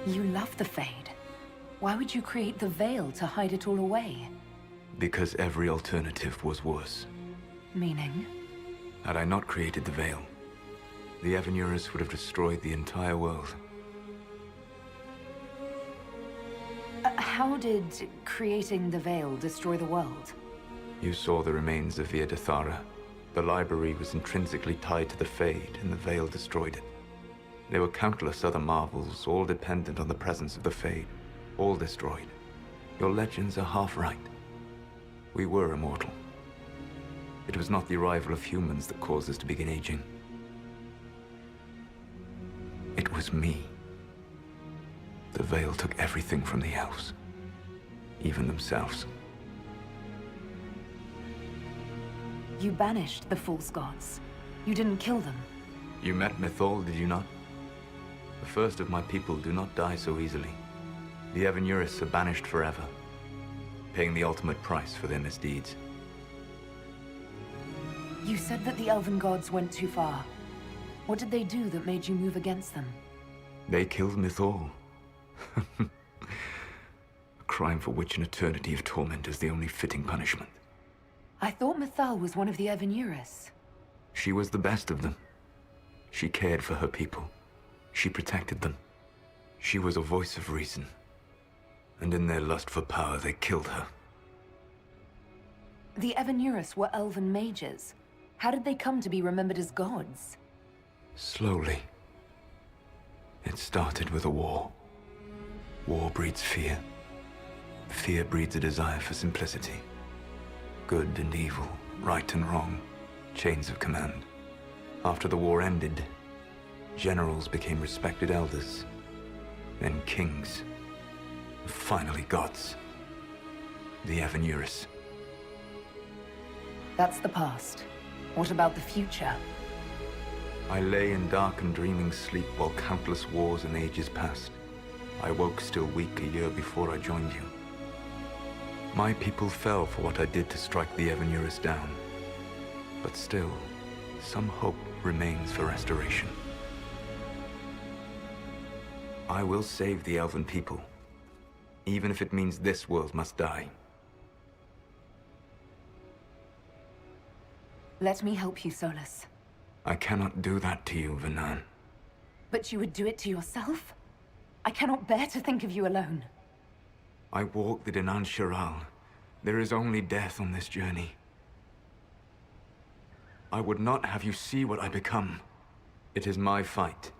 B: You love the Fade. Why would you create the Veil to hide it all away?
A: Because every alternative was worse.
B: Meaning?
A: Had I not created the Veil, the Evanurus would have destroyed the entire world.
B: How did creating the Veil destroy the world?
A: You saw the remains of Via de Thara. The library was intrinsically tied to the Fade, and the Veil destroyed it. There were countless other marvels, all dependent on the presence of the Fade, all destroyed. Your legends are half right. We were immortal. It was not the arrival of humans that caused us to begin aging. It was me. The Veil took everything from the elves, even themselves.
B: You banished the false gods. You didn't kill them.
A: You met Mythal, did you not? The first of my people do not die so easily. The Evanuris are banished forever, paying the ultimate price for their misdeeds.
B: You said that the elven gods went too far. What did they do that made you move against them?
A: They killed Mythal. A crime for which an eternity of torment is the only fitting punishment.
B: I thought Mythal was one of the Evanuris.
A: She was the best of them. She cared for her people. She protected them. She was a voice of reason. And in their lust for power, they killed her.
B: The Evanuris were elven mages. How did they come to be remembered as gods?
A: Slowly. It started with a war. War breeds fear. Fear breeds a desire for simplicity. Good and evil, right and wrong, chains of command. After the war ended, generals became respected elders, then kings, and finally gods. The Evanuris.
B: That's the past. What about the future?
A: I lay in dark and dreaming sleep while countless wars and ages passed. I woke still weak a year before I joined you. My people fell for what I did to strike the Evanuris down. But still, some hope remains for restoration. I will save the elven people, even if it means this world must die.
B: Let me help you, Solas.
A: I cannot do that to you, Vernan.
B: But you would do it to yourself? I cannot bear to think of you alone.
A: I walk the Dinan Shiral. There is only death on this journey. I would not have you see what I become. It is my fight.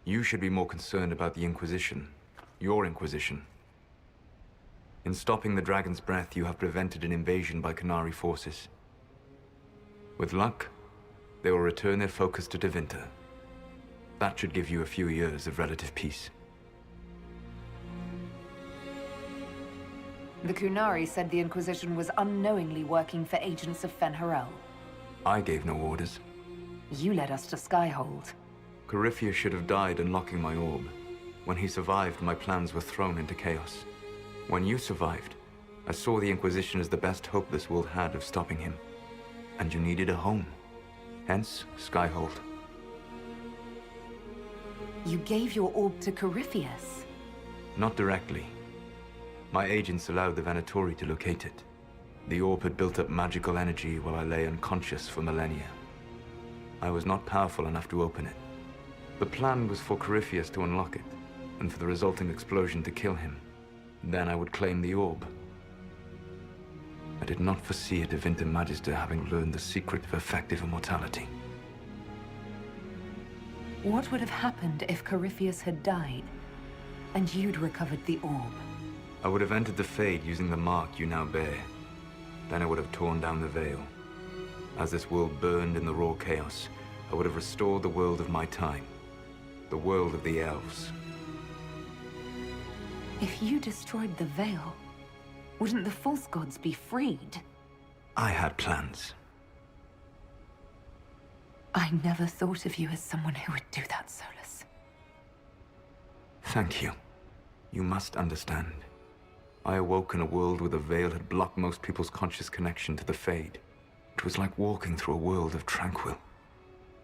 A: You should be more concerned about the Inquisition. Your Inquisition. In stopping the Dragon's Breath, you have prevented an invasion by Qunari forces. With luck, they will return their focus to Tevinter. That should give you a few years of relative peace.
B: The Qunari said the Inquisition was unknowingly working for agents of Fen'Harel.
A: I gave no orders.
B: You led us to Skyhold.
A: Corypheus should have died unlocking my orb. When he survived, my plans were thrown into chaos. When you survived, I saw the Inquisition as the best hope this world had of stopping him. And you needed a home. Hence, Skyhold.
B: You gave your orb to Corypheus?
A: Not directly. My agents allowed the Venatori to locate it. The orb had built up magical energy while I lay unconscious for millennia. I was not powerful enough to open it. The plan was for Corypheus to unlock it, and for the resulting explosion to kill him. Then I would claim the orb. I did not foresee a Tevinter Magister having learned the secret of effective immortality.
B: What would have happened if Corypheus had died, and you'd recovered the orb?
A: I would have entered the Fade using the mark you now bear. Then I would have torn down the veil. As this world burned in the raw chaos, I would have restored the world of my time. The world of the elves.
B: If you destroyed the veil, wouldn't the false gods be freed?
A: I had plans.
B: I never thought of you as someone who would do that, Solas.
A: Thank you. You must understand. I awoke in a world where the veil had blocked most people's conscious connection to the Fade. It was like walking through a world of tranquil.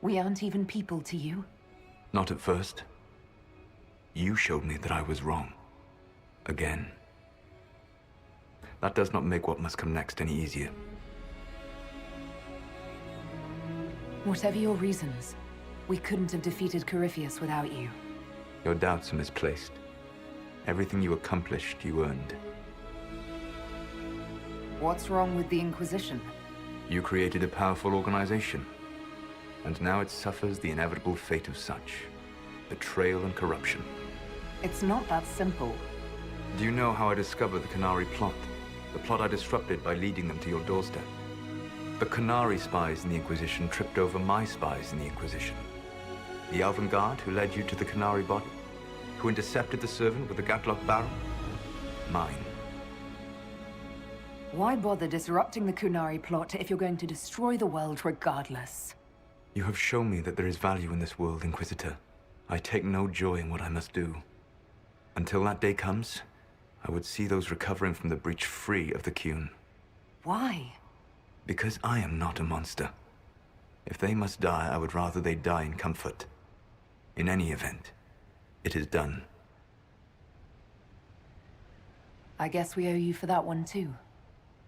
B: We aren't even people to you?
A: Not at first. You showed me that I was wrong. Again. That does not make what must come next any easier.
B: Whatever your reasons, we couldn't have defeated Corypheus without you.
A: Your doubts are misplaced. Everything you accomplished, you earned.
B: What's wrong with the Inquisition?
A: You created a powerful organization. And now it suffers the inevitable fate of such. Betrayal and corruption.
B: It's not that simple.
A: Do you know how I discovered the Qunari plot? The plot I disrupted by leading them to your doorstep. The Qunari spies in the Inquisition tripped over my spies in the Inquisition. The Elven Guard who led you to the Qunari body? Who intercepted the servant with the Gatlock barrel? Mine.
B: Why bother disrupting the Kunari plot if you're going to destroy the world regardless?
A: You have shown me that there is value in this world, Inquisitor. I take no joy in what I must do. Until that day comes, I would see those recovering from the breach free of the Qun.
B: Why?
A: Because I am not a monster. If they must die, I would rather they die in comfort. In any event, it is done.
B: I guess we owe you for that one too.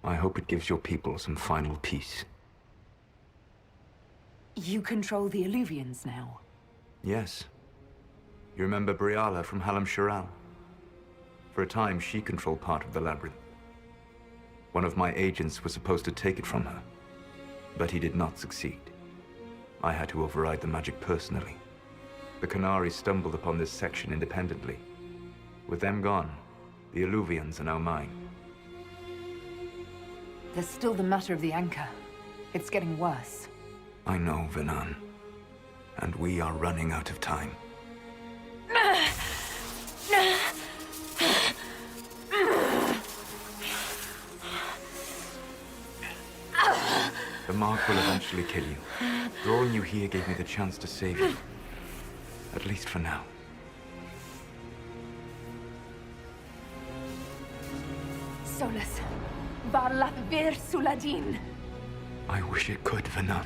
A: I hope it gives your people some final peace.
B: You control the Illuvians now.
A: Yes. You remember Briala from Halam Shiral? For a time, she controlled part of the labyrinth. One of my agents was supposed to take it from her, but he did not succeed. I had to override the magic personally. The Qunari stumbled upon this section independently. With them gone, the Illuvians are now mine.
B: There's still the matter of the anchor. It's getting worse.
A: I know, Venan. And we are running out of time. The mark will eventually kill you. Drawing you here gave me the chance to save you. At least for now.
B: Solas. Varlath vir Suladin.
A: I wish it could, Venan.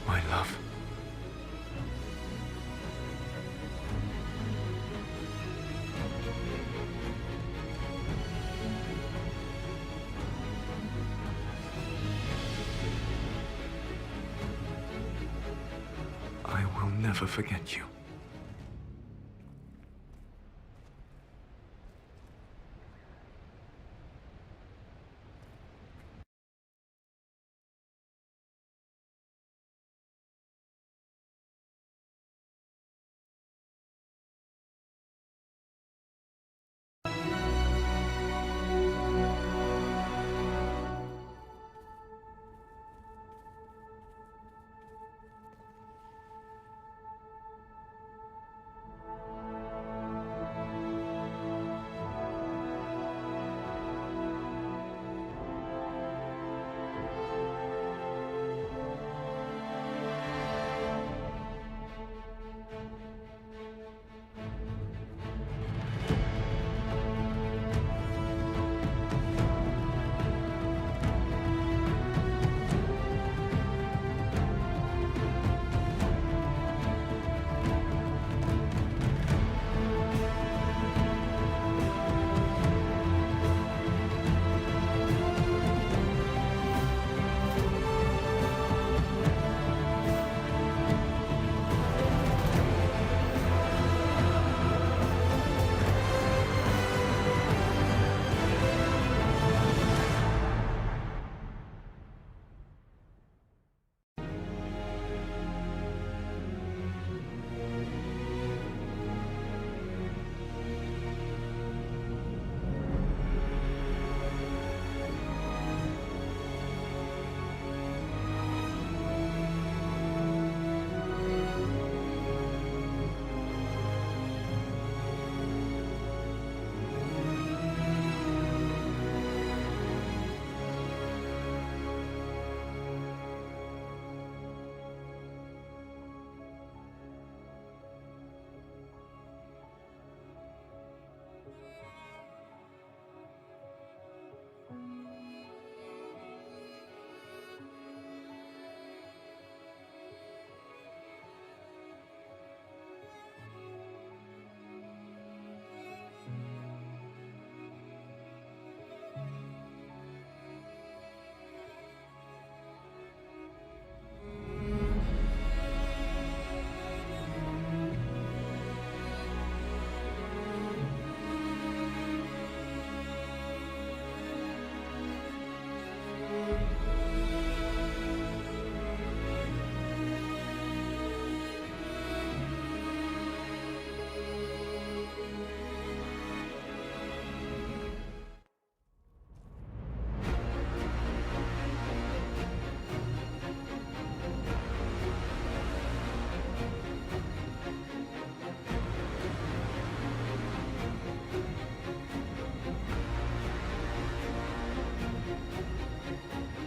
A: My love. I will never forget you.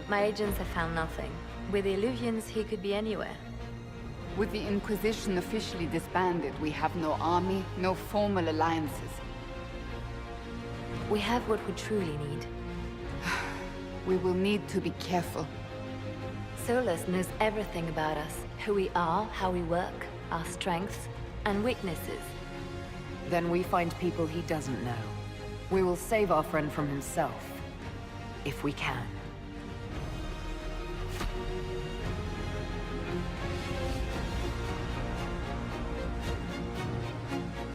H: My agents have found nothing. With the Illuvians, he could be anywhere.
I: With the Inquisition officially disbanded, we have no army, no formal alliances.
H: We have what we truly need.
I: We will need to be careful.
H: Solas knows everything about us. Who we are, how we work, our strengths and weaknesses.
B: Then we find people he doesn't know. We will save our friend from himself. If we can.